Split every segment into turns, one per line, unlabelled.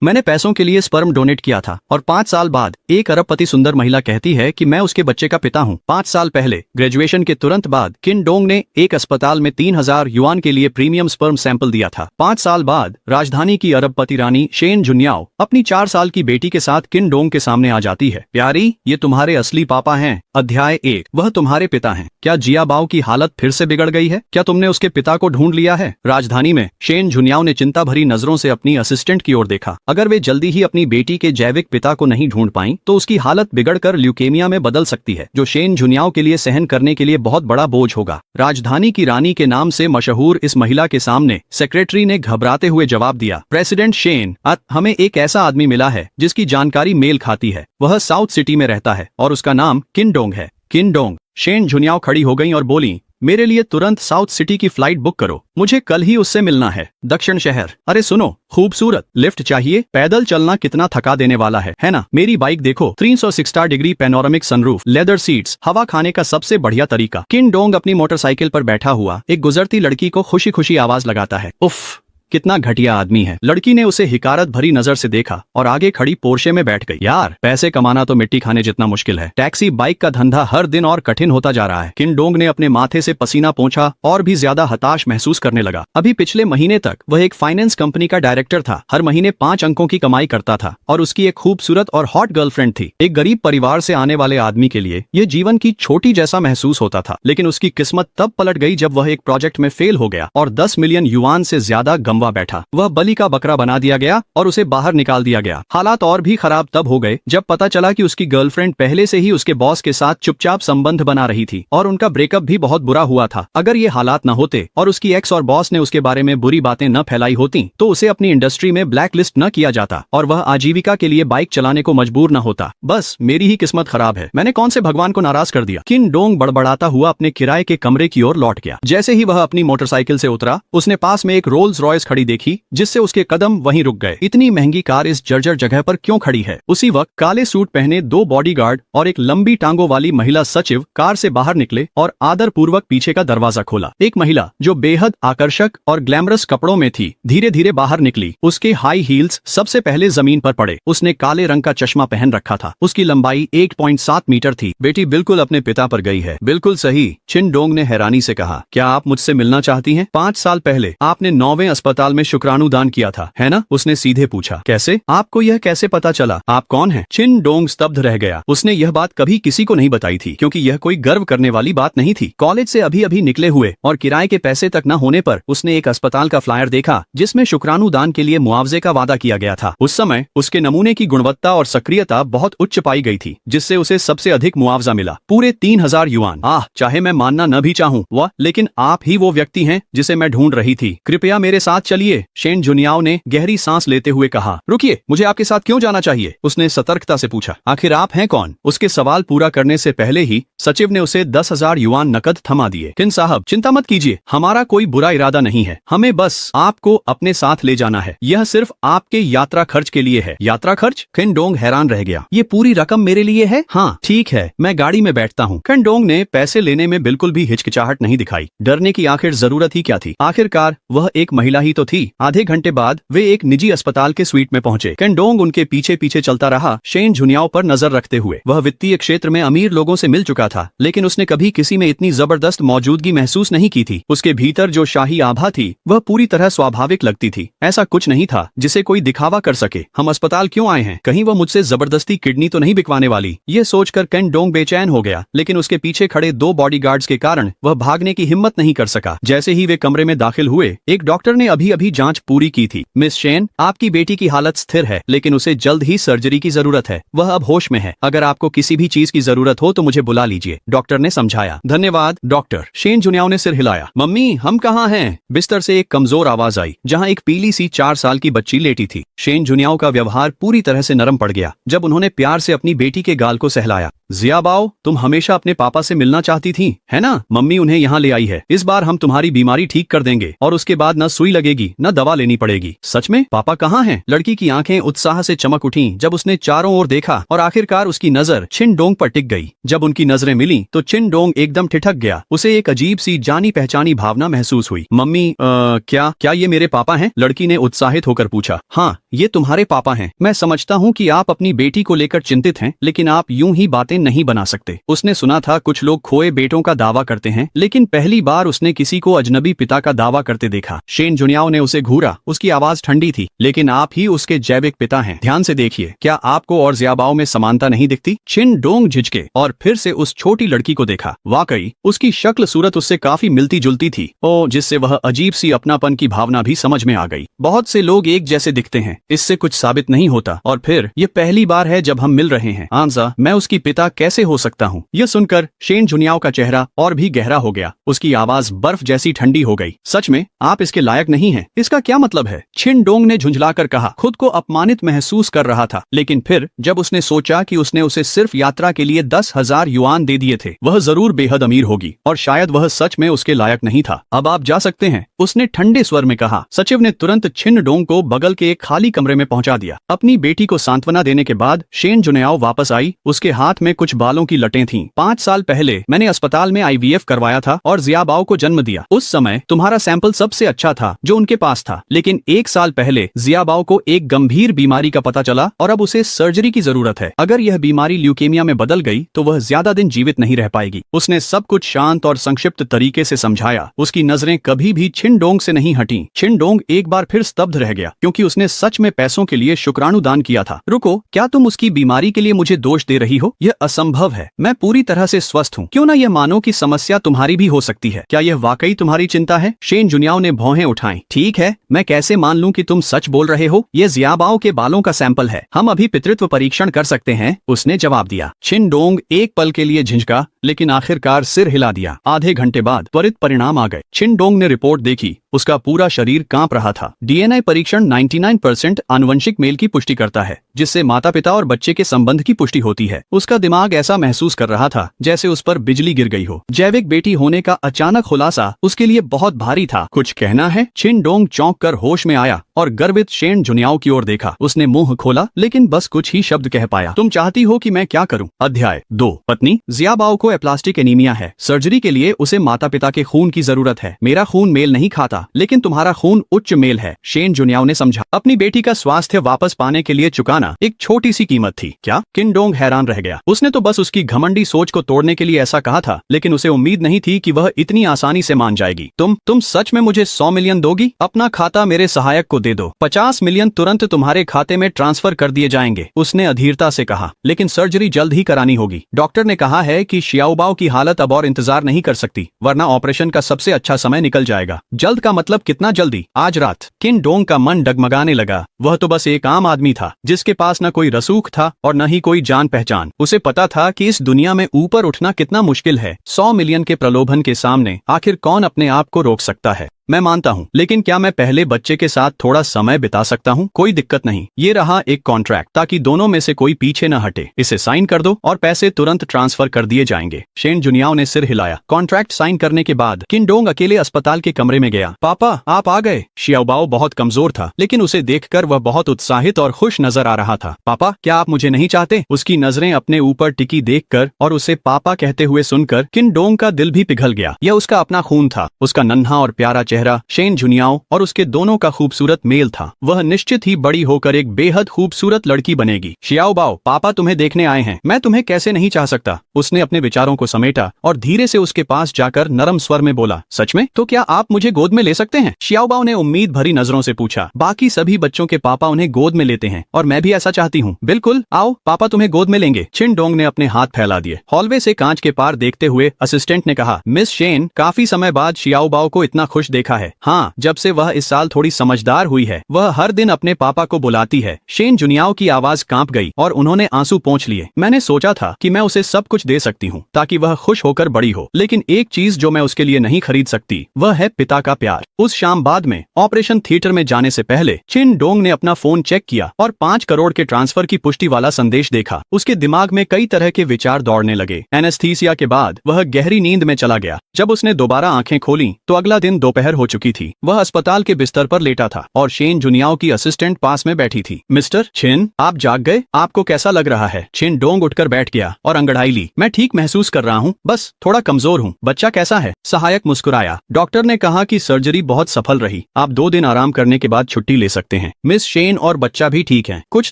मैंने पैसों के लिए स्पर्म डोनेट किया था और 5 साल बाद एक अरबपति सुंदर महिला कहती है कि मैं उसके बच्चे का पिता हूँ। 5 साल पहले ग्रेजुएशन के तुरंत बाद किन डोंग ने एक अस्पताल में 3000 युआन के लिए प्रीमियम स्पर्म सैंपल दिया था। 5 साल बाद राजधानी की अरबपति रानी शेन जुनियाओ अपनी 4 साल की बेटी के साथ किन डोंग के सामने आ जाती है। प्यारी, ये तुम्हारे असली पापा हैं। अध्याय 1, वह तुम्हारे पिता हैं। क्या जियाबाओ की हालत फिर से बिगड़ गई है? क्या तुमने उसके पिता को ढूंढ लिया है? राजधानी में शेन जुनियाओ ने चिंता भरी नजरों से अपनी असिस्टेंट की ओर देखा। अगर वे जल्दी ही अपनी बेटी के जैविक पिता को नहीं ढूंढ पाई तो उसकी हालत बिगड़कर ल्यूकेमिया में बदल सकती है, जो शेन जुनियाओ के लिए सहन करने के लिए बहुत बड़ा बोझ होगा। राजधानी की रानी के नाम से मशहूर इस महिला के सामने सेक्रेटरी ने घबराते हुए जवाब दिया, प्रेसिडेंट शेन, हमें एक ऐसा आदमी मिला है जिसकी जानकारी मेल खाती है। वह साउथ सिटी में रहता है और उसका नाम किन डोंग है। किन डोंग। शेन जुनियाओ खड़ी हो गईं और बोली, मेरे लिए तुरंत साउथ सिटी की फ्लाइट बुक करो, मुझे कल ही उससे मिलना है। दक्षिण शहर। अरे सुनो, खूबसूरत, लिफ्ट चाहिए? पैदल चलना कितना थका देने वाला है ना? मेरी बाइक देखो, 360 degree panoramic sunroof, leather seats, हवा खाने का सबसे बढ़िया तरीका। किन डोंग अपनी मोटरसाइकिल पर बैठा हुआ एक गुजरती लड़की को खुशी खुशी आवाज लगाता है। उफ, कितना घटिया आदमी है। लड़की ने उसे हिकारत भरी नजर से देखा और आगे खड़ी पोर्शे में बैठ गई। यार, पैसे कमाना तो मिट्टी खाने जितना मुश्किल है। टैक्सी बाइक का धंधा हर दिन और कठिन होता जा रहा है। किन डोंग ने अपने माथे से पसीना पोंछा और भी ज्यादा हताश महसूस करने लगा। अभी पिछले महीने तक वह एक फाइनेंस कंपनी का डायरेक्टर था, हर महीने 5 अंकों की कमाई करता था और उसकी एक खूबसूरत और हॉट गर्लफ्रेंड थी। एक गरीब परिवार से आने वाले आदमी के लिए यह जीवन की छोटी जैसा महसूस होता था, लेकिन उसकी किस्मत तब पलट गई जब वह एक प्रोजेक्ट में फेल हो गया और 10 मिलियन युआन से ज्यादा गंवा बैठा। वह बलि का बकरा बना दिया गया और उसे बाहर निकाल दिया गया। हालात और भी खराब तब हो गए जब पता चला कि उसकी गर्लफ्रेंड पहले से ही उसके बॉस के साथ चुपचाप संबंध बना रही थी और उनका ब्रेकअप भी बहुत बुरा हुआ था। अगर ये हालात न होते और उसकी एक्स और बॉस ने उसके बारे में बुरी बातें न फैलाई होती तो उसे अपनी इंडस्ट्री में ब्लैक लिस्ट न किया जाता और वह आजीविका के लिए बाइक चलाने को मजबूर न होता। बस मेरी ही किस्मत खराब है, मैंने कौन से भगवान को नाराज कर दिया। किन डोंग बड़बड़ाता हुआ अपने किराए के कमरे की ओर लौट गया। जैसे ही वह अपनी मोटरसाइकिल से उतरा, उसने पास में एक रोल्स रॉयस खड़ी देखी, जिससे उसके कदम वहीं रुक गए। इतनी महंगी कार इस जर्जर जगह पर क्यों खड़ी है? उसी वक्त काले सूट पहने 2 बॉडीगार्ड और एक लंबी टांगों वाली महिला सचिव कार से बाहर निकले और आदर पूर्वक पीछे का दरवाजा खोला। एक महिला जो बेहद आकर्षक और ग्लैमरस कपड़ों में थी धीरे धीरे बाहर निकली। उसके हाई हील्स सबसे पहले जमीन पर पड़े। उसने काले रंग का चश्मा पहन रखा था। उसकी लंबाई 1.7 मीटर थी। बेटी बिल्कुल अपने पिता पर गई है। बिल्कुल सही, चिन डोंग ने हैरानी से कहा। क्या आप मुझसे मिलना चाहती हैं? 5 साल पहले आपने 9वें अस्पताल में शुक्राणु दान किया था, है ना? उसने सीधे पूछा। कैसे? आपको यह कैसे पता चला? आप कौन हैं? चिन डोंग स्तब्ध रह गया। उसने यह बात कभी किसी को नहीं बताई थी क्योंकि यह कोई गर्व करने वाली बात नहीं थी। कॉलेज से अभी अभी निकले हुए और किराए के पैसे तक न होने पर उसने एक अस्पताल का फ्लायर देखा जिसमें शुक्राणु दान के लिए मुआवजे का वादा किया गया था। उस समय उसके नमूने की गुणवत्ता और सक्रियता बहुत उच्च पाई गई थी, जिससे उसे सबसे अधिक मुआवजा मिला, पूरे 3000 युआन। चाहे मैं मानना न भी चाहूँ वह, लेकिन आप ही वो व्यक्ति हैं जिसे मैं ढूंढ रही थी। कृपया मेरे साथ चलिए, शेन जुनियाओ ने गहरी सांस लेते हुए कहा। रुकिए, मुझे आपके साथ क्यों जाना चाहिए? उसने सतर्कता से पूछा। आखिर आप हैं कौन? उसके सवाल पूरा करने से पहले ही सचिव ने उसे 10,000 युआन नकद थमा दिए। किन साहब, चिंता मत कीजिए, हमारा कोई बुरा इरादा नहीं है, हमें बस आपको अपने साथ ले जाना है। यह सिर्फ आपके यात्रा खर्च के लिए है। यात्रा खर्च? किन डोंग हैरान रह गया। ये पूरी रकम मेरे लिए है? हाँ ठीक है, मैं गाड़ी में बैठता हूँ। किन डोंग ने पैसे लेने में बिल्कुल भी हिचकिचाहट नहीं दिखाई। डरने की आखिर जरूरत ही क्या थी? आखिरकार वह एक महिला ही तो थी। आधे घंटे बाद वे एक निजी अस्पताल के स्वीट में पहुंचे। किन डोंग उनके पीछे पीछे चलता रहा, शेन जुनियाओ पर नजर रखते हुए। वह वित्तीय क्षेत्र में अमीर लोगों से मिल चुका था, लेकिन उसने कभी किसी में इतनी जबरदस्त मौजूदगी महसूस नहीं की थी। उसके भीतर जो शाही आभा थी वह पूरी तरह स्वाभाविक लगती थी। ऐसा कुछ नहीं था जिसे कोई दिखावा कर सके। हम अस्पताल क्यों आए हैं? कहीं वह मुझसे जबरदस्ती किडनी तो नहीं बिकवाने वाली? यह सोचकर किन डोंग बेचैन हो गया, लेकिन उसके पीछे खड़े 2 बॉडीगार्ड्स के कारण वह भागने की हिम्मत नहीं कर सका। जैसे ही वे कमरे में दाखिल हुए, एक डॉक्टर ने अभी अभी जांच पूरी की थी। मिस शेन, आपकी बेटी की हालत स्थिर है, लेकिन उसे जल्द ही सर्जरी की जरूरत है। वह अब होश में है। अगर आपको किसी भी चीज की जरूरत हो तो मुझे बुला लीजिए, डॉक्टर ने समझाया। धन्यवाद डॉक्टर, शेन जुनियाओ ने सिर हिलाया। मम्मी, हम कहाँ हैं? बिस्तर से एक कमजोर आवाज आई, जहाँ एक पीली सी 4 साल की बच्ची लेटी थी। शेन जुनियाओ का व्यवहार पूरी तरह से नरम पड़ गया जब उन्होंने प्यार से अपनी बेटी के गाल को सहलाया। जियाबाओ, तुम हमेशा अपने पापा से मिलना चाहती थी, है ना? मम्मी उन्हें यहाँ ले आई है। इस बार हम तुम्हारी बीमारी ठीक कर देंगे और उसके बाद न सुई लगेगी लगेगी न दवा लेनी पड़ेगी। सच में? पापा कहाँ हैं? लड़की की आंखें उत्साह से चमक उठीं जब उसने चारों ओर देखा और आखिरकार उसकी नजर छिन-डोंग पर टिक गई। जब उनकी नजरें मिली तो छिन-डोंग एकदम ठिठक गया। उसे एक अजीब सी जानी पहचानी भावना महसूस हुई। मम्मी, क्या ये मेरे पापा हैं? लड़की ने उत्साहित होकर पूछा। हाँ, ये तुम्हारे पापा हैं। मैं समझता हूँ कि आप अपनी बेटी को लेकर चिंतित हैं, लेकिन आप यूं ही बातें नहीं बना सकते। उसने सुना था कुछ लोग खोए बेटों का दावा करते हैं, लेकिन पहली बार उसने किसी को अजनबी पिता का दावा करते देखा। शेन जुनियाओ ने उसे घूरा। उसकी आवाज ठंडी थी। लेकिन आप ही उसके जैविक पिता हैं। ध्यान से देखिए, क्या आपको और ज़ियाबाओ में समानता नहीं दिखती? छिन-डोंग झिझके और फिर से उस छोटी लड़की को देखा। वाकई उसकी शक्ल सूरत उससे काफी मिलती जुलती थी, जिससे वह अजीब सी अपनापन की भावना भी समझ में आ गई। बहुत से लोग एक जैसे दिखते हैं, इससे कुछ साबित नहीं होता। और फिर ये पहली बार है जब हम मिल रहे हैं। आंजा, मैं उसकी पिता कैसे हो सकता हूँ? यह सुनकर शेन जुनियाओ का चेहरा और भी गहरा हो गया। उसकी आवाज बर्फ जैसी ठंडी हो गई। सच में आप इसके लायक नहीं हैं। इसका क्या मतलब है? छिन-डोंग ने झुंझलाकर कहा। खुद को अपमानित महसूस कर रहा था, लेकिन फिर जब उसने सोचा कि उसने उसे सिर्फ यात्रा के लिए 10,000 युआन दे दिए थे, वह जरूर बेहद अमीर होगी और शायद वह सच में उसके लायक नहीं था। अब आप जा सकते हैं, उसने ठंडे स्वर में कहा। सचिव ने तुरंत छिन-डोंग को बगल के एक खाली कमरे में पहुंचा दिया। अपनी बेटी को सांत्वना देने के बाद शेन जुनियाओ वापस आई। उसके हाथ में कुछ बालों की लटें थीं। 5 साल पहले मैंने अस्पताल में IVF करवाया था और ज़ियाबाओ को जन्म दिया। उस समय तुम्हारा सैंपल सबसे अच्छा था जो उनके पास था, लेकिन 1 साल पहले ज़ियाबाओ को एक गंभीर बीमारी का पता चला और अब उसे सर्जरी की जरूरत है। अगर यह बीमारी ल्यूकेमिया में बदल गई तो वह ज्यादा दिन जीवित नहीं रह पाएगी। उसने सब कुछ शांत और संक्षिप्त तरीके से समझाया। उसकी नजरें कभी भी छिन-डोंग से नहीं हटीं। छिन-डोंग एक बार फिर स्तब्ध रह गया, क्योंकि उसने सच में पैसों के लिए शुक्राणु दान किया था। रुको, क्या तुम उसकी बीमारी के लिए मुझे दोष दे रही हो? यह असंभव है। मैं पूरी तरह से स्वस्थ हूँ। क्यों ना यह मानो कि समस्या तुम्हारी भी हो सकती है। क्या यह वाकई तुम्हारी चिंता है? शेन जुनियाओ ने भौहें उठाई। ठीक है, मैं कैसे मान लूं कि तुम सच बोल रहे हो? ये ज़ियाबाओ के बालों का सैंपल है। हम अभी पितृत्व परीक्षण कर सकते हैं, उसने जवाब दिया। छिन-डोंग एक पल के लिए झिझका, लेकिन आखिरकार सिर हिला दिया। आधे घंटे बाद त्वरित परिणाम आ गए। छिन-डोंग ने रिपोर्ट देखी। उसका पूरा शरीर कांप रहा था। DNA परीक्षण 99% आनुवंशिक मेल की पुष्टि करता है, जिससे माता पिता और बच्चे के संबंध की पुष्टि होती है। उसका दिमाग ऐसा महसूस कर रहा था जैसे उस पर बिजली गिर गई हो। जैविक बेटी होने का अचानक खुलासा उसके लिए बहुत भारी था। कुछ कहना है? छिन-डोंग चौंक कर होश में आया और गर्वित शेन जुनियाओ की ओर देखा। उसने मुंह खोला, लेकिन बस कुछ ही शब्द कह पाया। तुम चाहती हो कि मैं क्या करूं? अध्याय 2। पत्नी, ज़ियाबाओ को एप्लास्टिक एनीमिया है। सर्जरी के लिए उसे माता पिता के खून की जरूरत है। मेरा खून मेल नहीं खाता, लेकिन तुम्हारा खून उच्च मेल है, शेन जुनियाओ ने समझा। अपनी बेटी का स्वास्थ्य वापस पाने के लिए चुकाना एक छोटी सी कीमत थी। क्या? छिन-डोंग हैरान रह गया। उसने तो बस उसकी घमंडी सोच को तोड़ने के लिए ऐसा कहा था, लेकिन उसे उम्मीद नहीं थी कि वह इतनी आसानी से मान जाएगी। तुम सच में मुझे 100 मिलियन दोगी? अपना खाता मेरे सहायक को दे दो। 50 मिलियन तुरंत तुम्हारे खाते में ट्रांसफर कर दिए जाएंगे, उसने अधीरता से कहा। लेकिन सर्जरी जल्द ही करानी होगी। डॉक्टर ने कहा है कि शियाओबाओ की हालत अब और इंतजार नहीं कर सकती, वरना ऑपरेशन का सबसे अच्छा समय निकल जाएगा। जल्द का मतलब कितना जल्दी? आज रात। छिन-डोंग का मन डगमगाने लगा। वह तो बस एक आम आदमी था, जिसके पास न कोई रसूख था और न ही कोई जान पहचान। उसे पता था कि इस दुनिया में ऊपर उठना कितना मुश्किल है। 100 मिलियन के प्रलोभन के सामने आखिर कौन अपने आप को रोक सकता है? मैं मानता हूँ, लेकिन क्या मैं पहले बच्चे के साथ थोड़ा समय बिता सकता हूँ? कोई दिक्कत नहीं। ये रहा एक कॉन्ट्रैक्ट, ताकि दोनों में से कोई पीछे न हटे। इसे साइन कर दो और पैसे तुरंत ट्रांसफर कर दिए जाएंगे। शेन जुनियाओ ने सिर हिलाया। कॉन्ट्रैक्ट साइन करने के बाद छिन-डोंग अकेले अस्पताल के कमरे में गया। पापा, आप आ गए। शियाओबाओ बहुत कमजोर था, लेकिन उसे देखकर वह बहुत उत्साहित और खुश नजर आ रहा था। पापा, क्या आप मुझे नहीं चाहते? उसकी नजरें अपने ऊपर टिकी देखकर और उसे पापा कहते हुए सुनकर छिन-डोंग का दिल भी पिघल गया। यह उसका अपना खून था। उसका नन्हा और प्यारा चेहरा शेन जुनियाओ और उसके दोनों का खूबसूरत मेल था। वह निश्चित ही बड़ी होकर एक बेहद खूबसूरत लड़की बनेगी। शियाओबाओ, पापा तुम्हें देखने आए हैं। मैं तुम्हें कैसे नहीं चाह सकता? उसने अपने विचारों को समेटा और धीरे से उसके पास जाकर नरम स्वर में बोला। सच में? तो क्या आप मुझे गोद में ले सकते हैं? शियाओबाओ ने उम्मीद भरी नजरों से पूछा। बाकी सभी बच्चों के पापा उन्हें गोद में लेते हैं और मैं भी ऐसा चाहती हूँ। बिल्कुल, आओ, पापा तुम्हें गोद में लेंगे। छिन-डोंग ने अपने हाथ फैला दिए। हॉलवे से कांच के पार देखते हुए असिस्टेंट ने कहा, मिस शेन, काफी समय बाद शियाओबाओ को इतना खुश देखा है। हाँ, जब से वह इस साल थोड़ी समझदार हुई है, वह हर दिन अपने पापा को बुलाती है। शेन जुनियाओ की आवाज कांप गई और उन्होंने आंसू पोंछ लिए। मैंने सोचा था कि मैं उसे सब कुछ दे सकती हूँ ताकि वह खुश होकर बड़ी हो, लेकिन एक चीज जो मैं उसके लिए नहीं खरीद सकती, वह है पिता का प्यार। उस शाम बाद में ऑपरेशन थिएटर में जाने से पहले छिन-डोंग ने अपना फोन चेक किया और 5 करोड़ के ट्रांसफर की पुष्टि वाला संदेश देखा। उसके दिमाग में कई तरह के विचार दौड़ने लगे। एनेस्थीसिया के बाद वह गहरी नींद में चला गया। जब उसने दोबारा आंखें खोली तो अगला दिन दोपहर हो चुकी थी। वह अस्पताल के बिस्तर पर लेटा था और शेन जुनियाओ की असिस्टेंट पास में बैठी थी। मिस्टर छिन, आप जाग गए? आपको कैसा लग रहा है? छिन डोंग उठकर बैठ गया और अंगड़ाई ली। मैं ठीक महसूस कर रहा हूँ, बस थोड़ा कमजोर हूँ। बच्चा कैसा है? सहायक मुस्कुराया। डॉक्टर ने कहा कि सर्जरी बहुत सफल रही, आप 2 दिन आराम करने के बाद छुट्टी ले सकते हैं। मिस शेन और बच्चा भी ठीक हैं। कुछ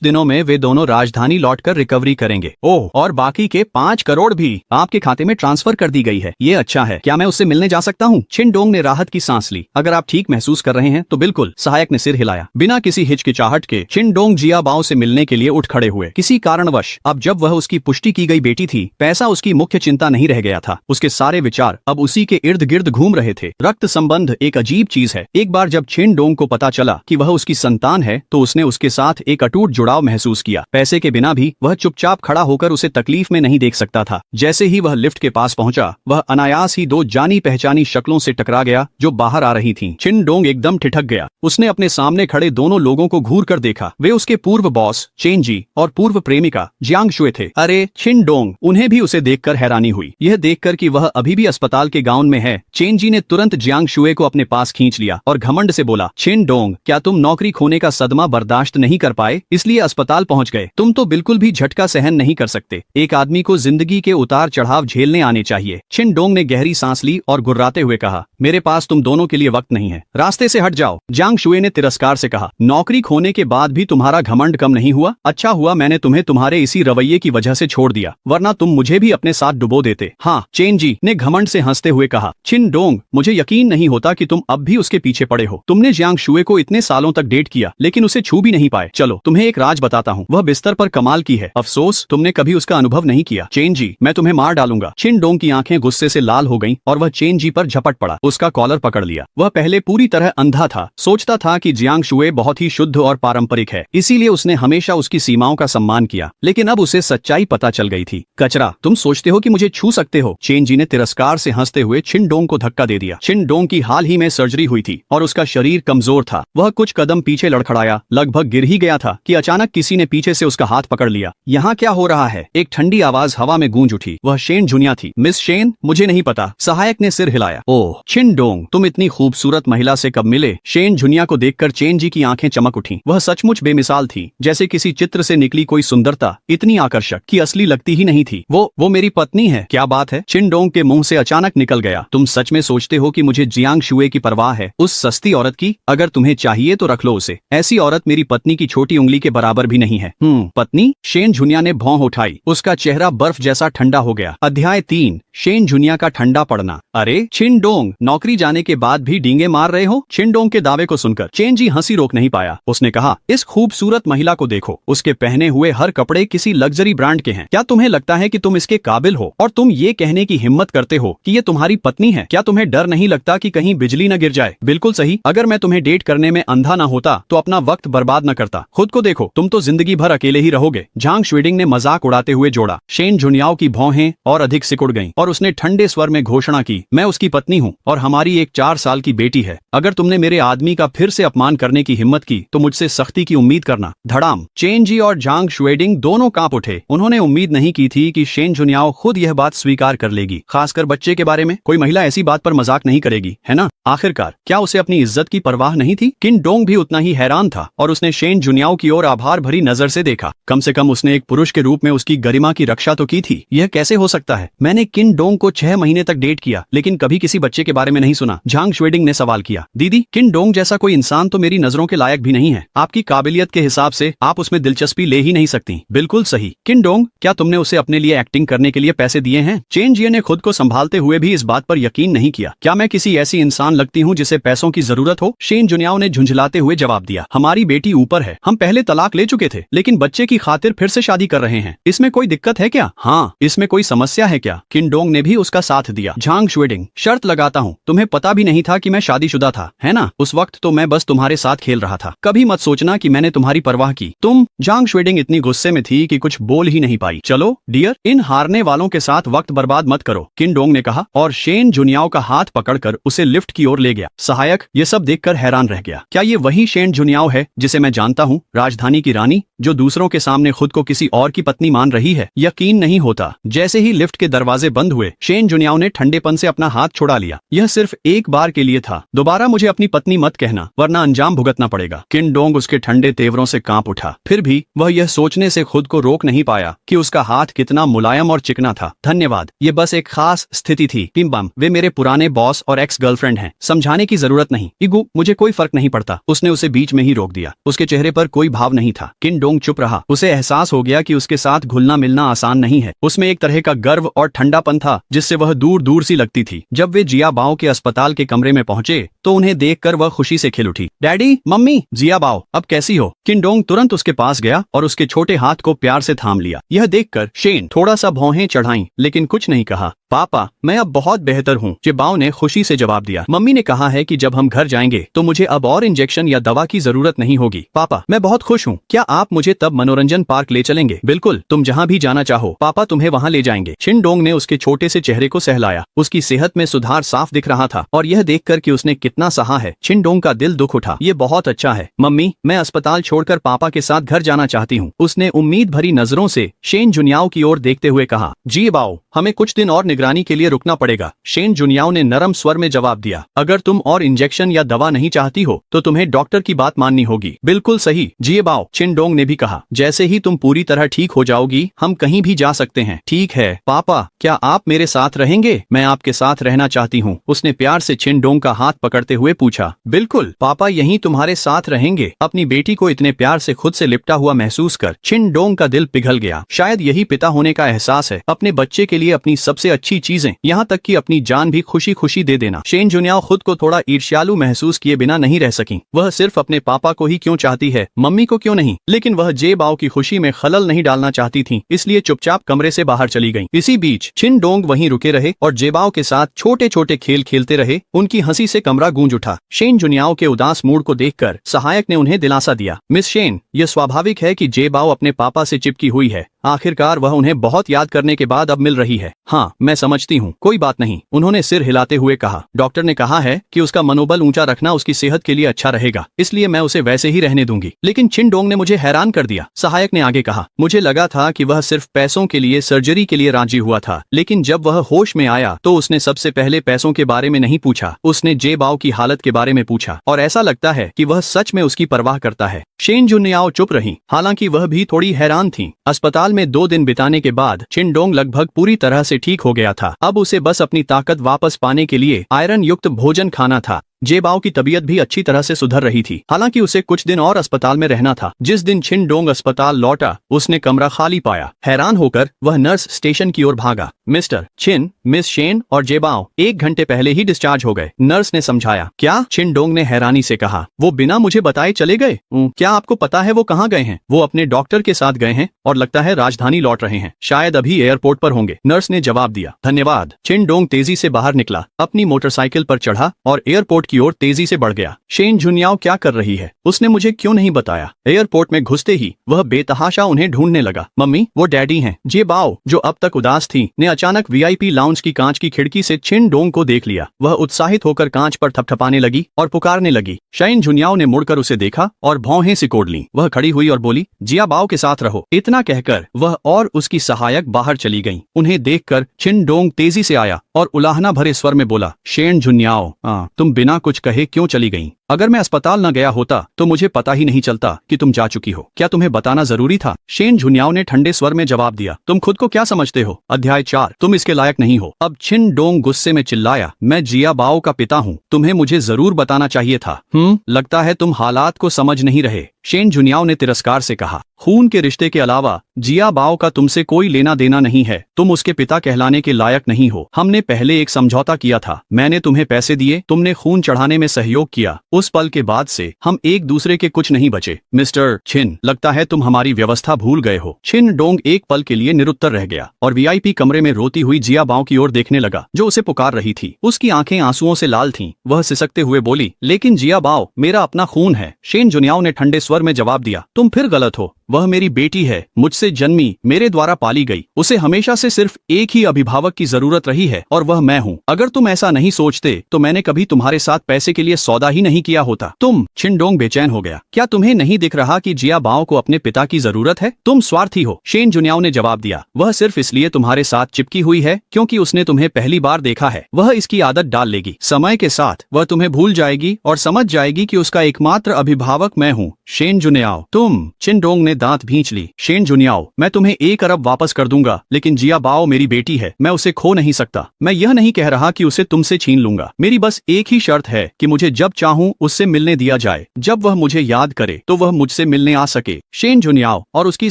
दिनों में वे दोनों राजधानी लौटकर रिकवरी करेंगे। ओह, और बाकी के 5 करोड़ भी आपके खाते में ट्रांसफर कर दी गई है। ये अच्छा है। क्या मैं उससे मिलने जा सकता हूँ? छिन डोंग ने राहत की सांस ली। अगर आप ठीक महसूस कर रहे हैं तो बिल्कुल, सहायक ने सिर हिलाया। बिना किसी हिचकिचाहट के छिन डोंग जिया बाओ से मिलने के लिए उठ खड़े हुए। किसी कारणवश अब जब वह उसकी पुष्टि की गई बेटी थी, पैसा उसकी मुख्य चिंता नहीं रह गया था। उसके सारे विचार अब उसी के इर्द गिर्द घूम रहे थे। रक्त संबंध एक अजीब चीज है। एक बार जब छिन डोंग को पता चला कि वह उसकी संतान है तो उसने उसके साथ एक अटूट जुड़ाव महसूस किया। पैसे के बिना भी वह चुपचाप खड़ा होकर उसे तकलीफ में नहीं देख सकता था। जैसे ही वह लिफ्ट के पास पहुंचा, वह अनायास ही 2 जानी पहचानी शक्लों से टकरा गया जो बाहर आ रही थीं। छिन डोंग एकदम ठिठक गया। उसने अपने सामने खड़े दोनों लोगों को घूर कर देखा। वे उसके पूर्व बॉस चेन जी और पूर्व प्रेमिका जियांग शुए थे। अरे छिन डोंग, उन्हें भी उसे देखकर हैरानी हुई। यह देखकर कि वह अभी भी अस्पताल के गाउन में है, चेन जी ने तुरंत जियांग शुए को अपने पास खींच लिया और घमंड से बोला, छिन डोंग, क्या तुम नौकरी खोने का सदमा बर्दाश्त नहीं कर पाए, इसलिए अस्पताल पहुंच गए? तुम तो बिल्कुल भी झटका सहन नहीं कर सकते। एक आदमी को जिंदगी के उतार चढ़ाव झेलने आने चाहिए। छिन डोंग ने गहरी सांस ली और गुर्राते हुए कहा, मेरे पास तुम दोनों के लिए वक्त नहीं है, रास्ते से हट जाओ। जियांग शुए ने तिरस्कार से कहा, नौकरी खोने के बाद भी तुम्हारा घमंड कम नहीं हुआ? अच्छा हुआ मैंने तुम्हें तुम्हारे इसी रवैये की वजह से छोड़ दिया, वरना तुम मुझे भी अपने साथ डुबो देते। हाँ, चेन जी ने घमंड से हंसते हुए कहा। छिन डोंग, मुझे यकीन नहीं होता कि तुम अब भी उसके पीछे पड़े हो। तुमने जियांग शुए को इतने सालों तक डेट किया लेकिन उसे छू भी नहीं पाए। चलो तुम्हें एक राज बताता हूँ, वह बिस्तर पर कमाल की है। अफसोस तुमने कभी उसका अनुभव नहीं किया। चेन जी, मैं तुम्हें मार डालूंगा। छिन डोंग की आंखें गुस्से से लाल हो गईं और वह चेन जी पर झपट पड़ा, उसका कॉलर पकड़ लिया। वह पहले पूरी तरह अंधा था, सोचता था कि जियांग शुए बहुत ही शुद्ध और पारंपरिक है, इसीलिए उसने हमेशा उसकी सीमाओं का सम्मान किया। लेकिन अब उसे सच्चाई पता चल गई थी। कचरा, तुम सोचते हो कि मुझे छू सकते हो? चेन जी ने तिरस्कार से हंसते हुए छिन डोंग को धक्का दे दिया। छिन डोंग की हाल ही में सर्जरी हुई थी और उसका शरीर कमजोर था। वह कुछ कदम पीछे लड़खड़ाया, लगभग गिर ही गया था कि अचानक किसी ने पीछे से उसका हाथ पकड़ लिया। यहाँ क्या हो रहा है? एक ठंडी आवाज हवा में गूंज उठी। वह शेन जुनिया थी। मिस शेन, मुझे नहीं पता, सहायक ने सिर हिलाया। ओह छिन डोंग, तुम इतनी खूबसूरत महिला से कब मिले? शेन जुनिया को देखकर चेन जी की आंखें चमक उठी। वह सचमुच बेमिसाल थी, जैसे किसी चित्र से निकली कोई सुंदरता, इतनी आकर्षक कि असली लगती ही नहीं थी। वो मेरी पत्नी है। क्या बात है? छिन डोंग के मुंह से अचानक निकल गया। तुम सच में सोचते हो कि मुझे जियांग शुए की परवाह है? उस सस्ती औरत की? अगर तुम्हें चाहिए तो रख लो उसे। ऐसी औरत मेरी पत्नी की छोटी उंगली के बराबर भी नहीं है। पत्नी? शेन जुनिया ने भौं उठाई। उसका चेहरा बर्फ जैसा ठंडा हो गया। अध्याय 3, शेन जुनिया का ठंडा पड़ना। अरे छिन डोंग, नौकरी जाने के बाद भी डींगे मार रहे हो? छिन डोंग के दावे को सुनकर चेन जी हंसी रोक नहीं पाया। उसने कहा, इस खूबसूरत महिला को देखो, उसके पहने हुए हर कपड़े किसी लग्जरी ब्रांड के हैं। क्या तुम्हें लगता है कि तुम इसके काबिल हो और तुम ये कहने की हिम्मत करते हो कि ये तुम्हारी पत्नी है? क्या तुम्हें डर नहीं लगता कि कहीं बिजली न गिर जाए? बिल्कुल सही, अगर मैं तुम्हें डेट करने में अंधा न होता तो अपना वक्त बर्बाद न करता। खुद को देखो, तुम तो जिंदगी भर अकेले ही रहोगे। जियांग शुएडिंग ने मजाक उड़ाते हुए जोड़ा। शेन जुनियाओ की भौहें और अधिक सिकुड़ गईं और उसने ठंडे स्वर में घोषणा की, मैं उसकी पत्नी हूँ और हमारी एक 4 साल की बेटी है। अगर तुमने मेरे आदमी का फिर से अपमान करने की हिम्मत की तो मुझसे सख्ती की उम्मीद करना। धड़ाम, चेन जी और जियांग शुएडिंग दोनों कांप उठे। उन्होंने उम्मीद नहीं की थी कि शेन जुनियाओ खुद यह बात स्वीकार कर लेगी, खासकर बच्चे के बारे में। कोई महिला ऐसी बात पर मजाक नहीं करेगी, है ना? आखिरकार क्या उसे अपनी इज्जत की परवाह नहीं थी? किन डोंग भी उतना ही हैरान था और उसने शेन जुनियाओ की ओर आभार भरी नजर से देखा। कम से कम उसने एक पुरुष के रूप में उसकी गरिमा की रक्षा तो की थी। यह कैसे हो सकता है? मैंने किन डोंग को 6 महीने तक डेट किया लेकिन कभी किसी बच्चे के बारे में नहीं सुना। जियांग शुएडिंग ने सवाल किया। दीदी, किन डोंग जैसा कोई इंसान तो मेरी नजरों के लायक भी नहीं है। आपकी काबिलियत के हिसाब से आप उसमें दिलचस्पी ले ही नहीं सकती। बिल्कुल सही। किन डोंग, क्या तुमने उसे अपने लिए एक्टिंग करने के लिए पैसे दिए हैं? चेन जी ने खुद को संभालते हुए भी इस बात पर यकीन नहीं किया। क्या मैं किसी ऐसी इंसान लगती हूँ जिसे पैसों की जरूरत हो? शेन जुनियाओ ने झुंझलाते हुए जवाब दिया। हमारी बेटी ऊपर है, हम पहले तलाक ले चुके थे लेकिन बच्चे की खातिर फिर से शादी कर रहे हैं। इसमें कोई दिक्कत है क्या? हाँ, इसमें कोई समस्या है क्या? किन डोंग ने भी उसका साथ दिया। जियांग शुएडिंग, शर्त लगाता हूँ तुम्हें पता भी नहीं था कि मैं शादीशुदा था, है ना? उस वक्त तो मैं बस तुम्हारे साथ खेल रहा था। कभी मत सोचना कि मैंने तुम्हारी परवाह की। तुम? जियांग शुएडिंग इतनी गुस्से में थी कि कुछ बोल ही नहीं पाई। चलो डियर, इन हारने वालों के साथ वक्त बर्बाद मत करो, किन डोंग ने कहा और शेन जुनियाओ का हाथ पकड़कर उसे लिफ्ट की ओर ले गया। सहायक ये सब देखकर हैरान रह गया। क्या ये वही शेन जुनियाओ है जिसे मैं जानता हूँ, राजधानी की रानी जो दूसरों के सामने खुद को किसी और की पत्नी मान रही है? यकीन नहीं होता। जैसे ही लिफ्ट के दरवाजे बंद हुए, शेन जुनियाओ ने ठंडेपन से अपना हाथ छुड़ा लिया। यह सिर्फ एक बार के लिए था। दोबारा मुझे अपनी पत्नी मत कहना, वरना अंजाम भुगतना पड़ेगा। किन डोंग उसके ठंडे तेवरों से कांप उठा। फिर भी वह यह सोचने से खुद को रोक नहीं पाया कि उसका हाथ कितना मुलायम और चिकना था। धन्यवाद, ये बस एक खास स्थिति थी। पिम बम, वे मेरे पुराने बॉस और एक्स गर्लफ्रेंड हैं, समझाने की जरूरत नहीं। इगू, मुझे कोई फर्क नहीं पड़ता। उसने उसे बीच में ही रोक दिया। उसके चेहरे पर कोई भाव नहीं था। किन डोंग चुप रहा। उसे एहसास हो गया कि उसके साथ घुलना मिलना आसान नहीं है। उसमें एक तरह का गर्व और ठंडापन था जिससे वह दूर दूर सी लगती थी। जब वे जिया बाओ के अस्पताल के कमरे में पहुंचे तो उन्हें देखकर वह खुशी से खिल उठी। डैडी, मम्मी, जिया बाओ, अब कैसी हो? किन डोंग तुरंत उसके पास गया और उसके छोटे हाथ को प्यार से थाम लिया। यह देखकर शेन थोड़ा सा भौहें चढ़ाई लेकिन कुछ नहीं कहा। पापा, मैं अब बहुत बेहतर हूँ, जिबाओ ने खुशी से जवाब दिया। मम्मी ने कहा है कि जब हम घर जाएंगे तो मुझे अब और इंजेक्शन या दवा की जरूरत नहीं होगी। पापा, मैं बहुत खुश हूँ। क्या आप मुझे तब मनोरंजन पार्क ले चलेंगे? बिल्कुल, तुम जहाँ भी जाना चाहो, पापा तुम्हें वहाँ ले जाएंगे। चिन डोंग ने उसके छोटे से चेहरे को सहलाया। उसकी सेहत में सुधार साफ दिख रहा था और यह देखकर कि उसने कितना सहा है, चिन डोंग का दिल दुख उठा। ये बहुत अच्छा है मम्मी, मैं अस्पताल छोड़कर पापा के साथ घर जाना चाहती हूँ। उसने उम्मीद भरी नजरों से शेन जुनियाओ की ओर देखते हुए कहा। जी बाओ, हमें कुछ दिन और निगरानी के लिए रुकना पड़ेगा। शेन जुनियाओ ने नरम स्वर में जवाब दिया। अगर तुम और इंजेक्शन या दवा नहीं चाहती हो तो तुम्हें डॉक्टर की बात माननी होगी। बिल्कुल सही, जिए बाओ, चिन डोंग ने भी कहा। जैसे ही तुम पूरी तरह ठीक हो जाओगी हम कहीं भी जा सकते हैं। ठीक है पापा, क्या आप मेरे साथ रहेंगे? मैं आपके साथ रहना चाहती हूँ, उसने प्यार से चिन डोंग का हाथ पकड़ते हुए पूछा। बिल्कुल पापा, यहीं तुम्हारे साथ रहेंगे। अपनी बेटी को इतने प्यार से खुद से लिपटा हुआ महसूस कर चिन डोंग का दिल पिघल गया। शायद यही पिता होने का एहसास है, अपने बच्चे के लिए अपनी सबसे अच्छी चीजें, यहाँ तक कि अपनी जान भी खुशी खुशी दे देना। शेन जुनियाओ खुद को थोड़ा ईर्ष्यालु महसूस किए बिना नहीं रह सकी। वह सिर्फ अपने पापा को ही क्यों चाहती है, मम्मी को क्यों नहीं? लेकिन वह जे बाओ की खुशी में खलल नहीं डालना चाहती थी, इसलिए चुपचाप कमरे से बाहर चली गईं। इसी बीच चिन डोंग वहीं रुके रहे और जेबाओ के साथ छोटे छोटे खेल खेलते रहे। उनकी हंसी से कमरा गूंज उठा। शेन जुनियाओ के उदास मूड को देखकर सहायक ने उन्हें दिलासा दिया। मिस शेन, यह स्वाभाविक है कि जेबाओ अपने पापा से चिपकी हुई है। आखिरकार वह उन्हें बहुत याद करने के बाद अब मिल रही है। हाँ, मैं समझती हूँ, कोई बात नहीं, उन्होंने सिर हिलाते हुए कहा। डॉक्टर ने कहा है कि उसका मनोबल ऊंचा रखना उसकी सेहत के लिए अच्छा रहेगा, इसलिए मैं उसे वैसे ही रहने दूंगी। लेकिन चिन डोंग ने मुझे हैरान कर दिया, सहायक ने आगे कहा। मुझे लगा था कि वह सिर्फ पैसों के लिए सर्जरी के लिए राजी हुआ था, लेकिन जब वह होश में आया तो उसने सबसे पहले पैसों के बारे में नहीं पूछा, उसने जे बाओ की हालत के बारे में पूछा। और ऐसा लगता है कि वह सच में उसकी परवाह करता है। शेन जुनियाओ चुप रही, हालांकि वह भी थोड़ी हैरान थी। अस्पताल में 2 दिन बिताने के बाद चिन डोंग लगभग पूरी तरह से ठीक हो गया था। अब उसे बस अपनी ताकत वापस पाने के लिए आयरन युक्त भोजन खाना था। जेबाओ की तबीयत भी अच्छी तरह से सुधर रही थी, हालांकि उसे कुछ दिन और अस्पताल में रहना था। जिस दिन चिन डोंग अस्पताल लौटा उसने कमरा खाली पाया। हैरान होकर वह नर्स स्टेशन की ओर भागा। मिस्टर चिन, मिस शेन और जेबाओ 1 घंटे पहले ही डिस्चार्ज हो गए, नर्स ने समझाया। क्या? चिन डोंग ने हैरानी से कहा। वो बिना मुझे बताए चले गए? क्या आपको पता है वो कहाँ गए हैं? वो अपने डॉक्टर के साथ गए हैं और लगता है राजधानी लौट रहे हैं, शायद अभी एयरपोर्ट पर होंगे, नर्स ने जवाब दिया। धन्यवाद। चिन डोंग तेजी से बाहर निकला, अपनी मोटरसाइकिल पर चढ़ा और एयरपोर्ट की ओर तेजी से बढ़ गया। शेन जुनियाओ क्या कर रही है? उसने मुझे क्यों नहीं बताया? एयरपोर्ट में घुसते ही वह बेतहाशा उन्हें ढूंढने लगा। मम्मी, वो डैडी हैं। जेबाओ, जो अब तक उदास थी, ने अचानक वीआईपी लाउंज की कांच की खिड़की से चिन डोंग को देख लिया। वह उत्साहित होकर कांच पर थपथपाने लगी और पुकारने लगी। शेन जुनियाओ ने मुड़कर उसे देखा और भौहें सिकोड़ लीं। वह खड़ी हुई और बोली, जिया बाओ के साथ रहो। इतना कहकर वह और उसकी सहायक बाहर चली गईं। उन्हें देखकर चिन डोंग तेजी से आया और उलाहना भरे स्वर में बोला, शेन जुनियाओ, तुम बिना कुछ कहे क्यों चली गईं? अगर मैं अस्पताल न गया होता तो मुझे पता ही नहीं चलता कि तुम जा चुकी हो। क्या तुम्हें बताना जरूरी था? शेन जुनियाओ ने ठंडे स्वर में जवाब दिया। तुम खुद को क्या समझते हो? अध्याय 4, तुम इसके लायक नहीं हो। अब चिन डोंग गुस्से में चिल्लाया, मैं जिया बाओ का पिता हूँ, तुम्हें मुझे जरूर बताना चाहिए था। लगता है तुम हालात को समझ नहीं रहे, शेन जुनियाओ ने तिरस्कार से कहा। खून के रिश्ते के अलावा जिया बाओ का तुमसे कोई लेना देना नहीं है, तुम उसके पिता कहलाने के लायक नहीं हो। हमने पहले एक समझौता किया था, मैंने तुम्हें पैसे दिए, तुमने खून चढ़ाने में सहयोग किया। उस पल के बाद से हम एक दूसरे के कुछ नहीं बचे। मिस्टर चिन, लगता है तुम हमारी व्यवस्था भूल गए हो। चिन डोंग एक पल के लिए निरुत्तर रह गया और वीआईपी कमरे में रोती हुई जिया बाओ की ओर देखने लगा, जो उसे पुकार रही थी। उसकी आंखें आंसुओं से लाल थीं। वह सिसकते हुए बोली, लेकिन जिया बाओ मेरा अपना खून है। शेन जुनियाओ ने ठंडे स्वर में जवाब दिया, तुम फिर गलत हो। वह मेरी बेटी है, मुझसे जन्मी, मेरे द्वारा पाली गई। उसे हमेशा से सिर्फ एक ही अभिभावक की जरूरत रही है और वह मैं हूँ। अगर तुम ऐसा नहीं सोचते तो मैंने कभी तुम्हारे साथ पैसे के लिए सौदा ही नहीं किया होता। तुम छिनडोंग बेचैन हो गया। क्या तुम्हें नहीं दिख रहा कि जिया बाओ को अपने पिता की जरूरत है? तुम स्वार्थी हो, शेन जुनियाओ ने जवाब दिया। वह सिर्फ इसलिए तुम्हारे साथ चिपकी हुई है क्योंकि उसने तुम्हें पहली बार देखा है। वह इसकी आदत डाल लेगी। समय के साथ वह तुम्हें भूल जाएगी और समझ जाएगी कि उसका एकमात्र अभिभावक मैं हूँ। शेन जुनियाओ, तुम। छिनडोंग ने दांत भींच ली। शेन जुनियाओ, मैं तुम्हें 1 अरब वापस कर दूंगा, लेकिन जिया बाओ मेरी बेटी है, मैं उसे खो नहीं सकता। मैं यह नहीं कह रहा कि उसे तुमसे छीन लूंगा। मेरी बस एक ही शर्त है कि मुझे जब चाहूं उससे मिलने दिया जाए। जब वह मुझे याद करे तो वह मुझसे मिलने आ सके। शेन जुनियाओ और उसकी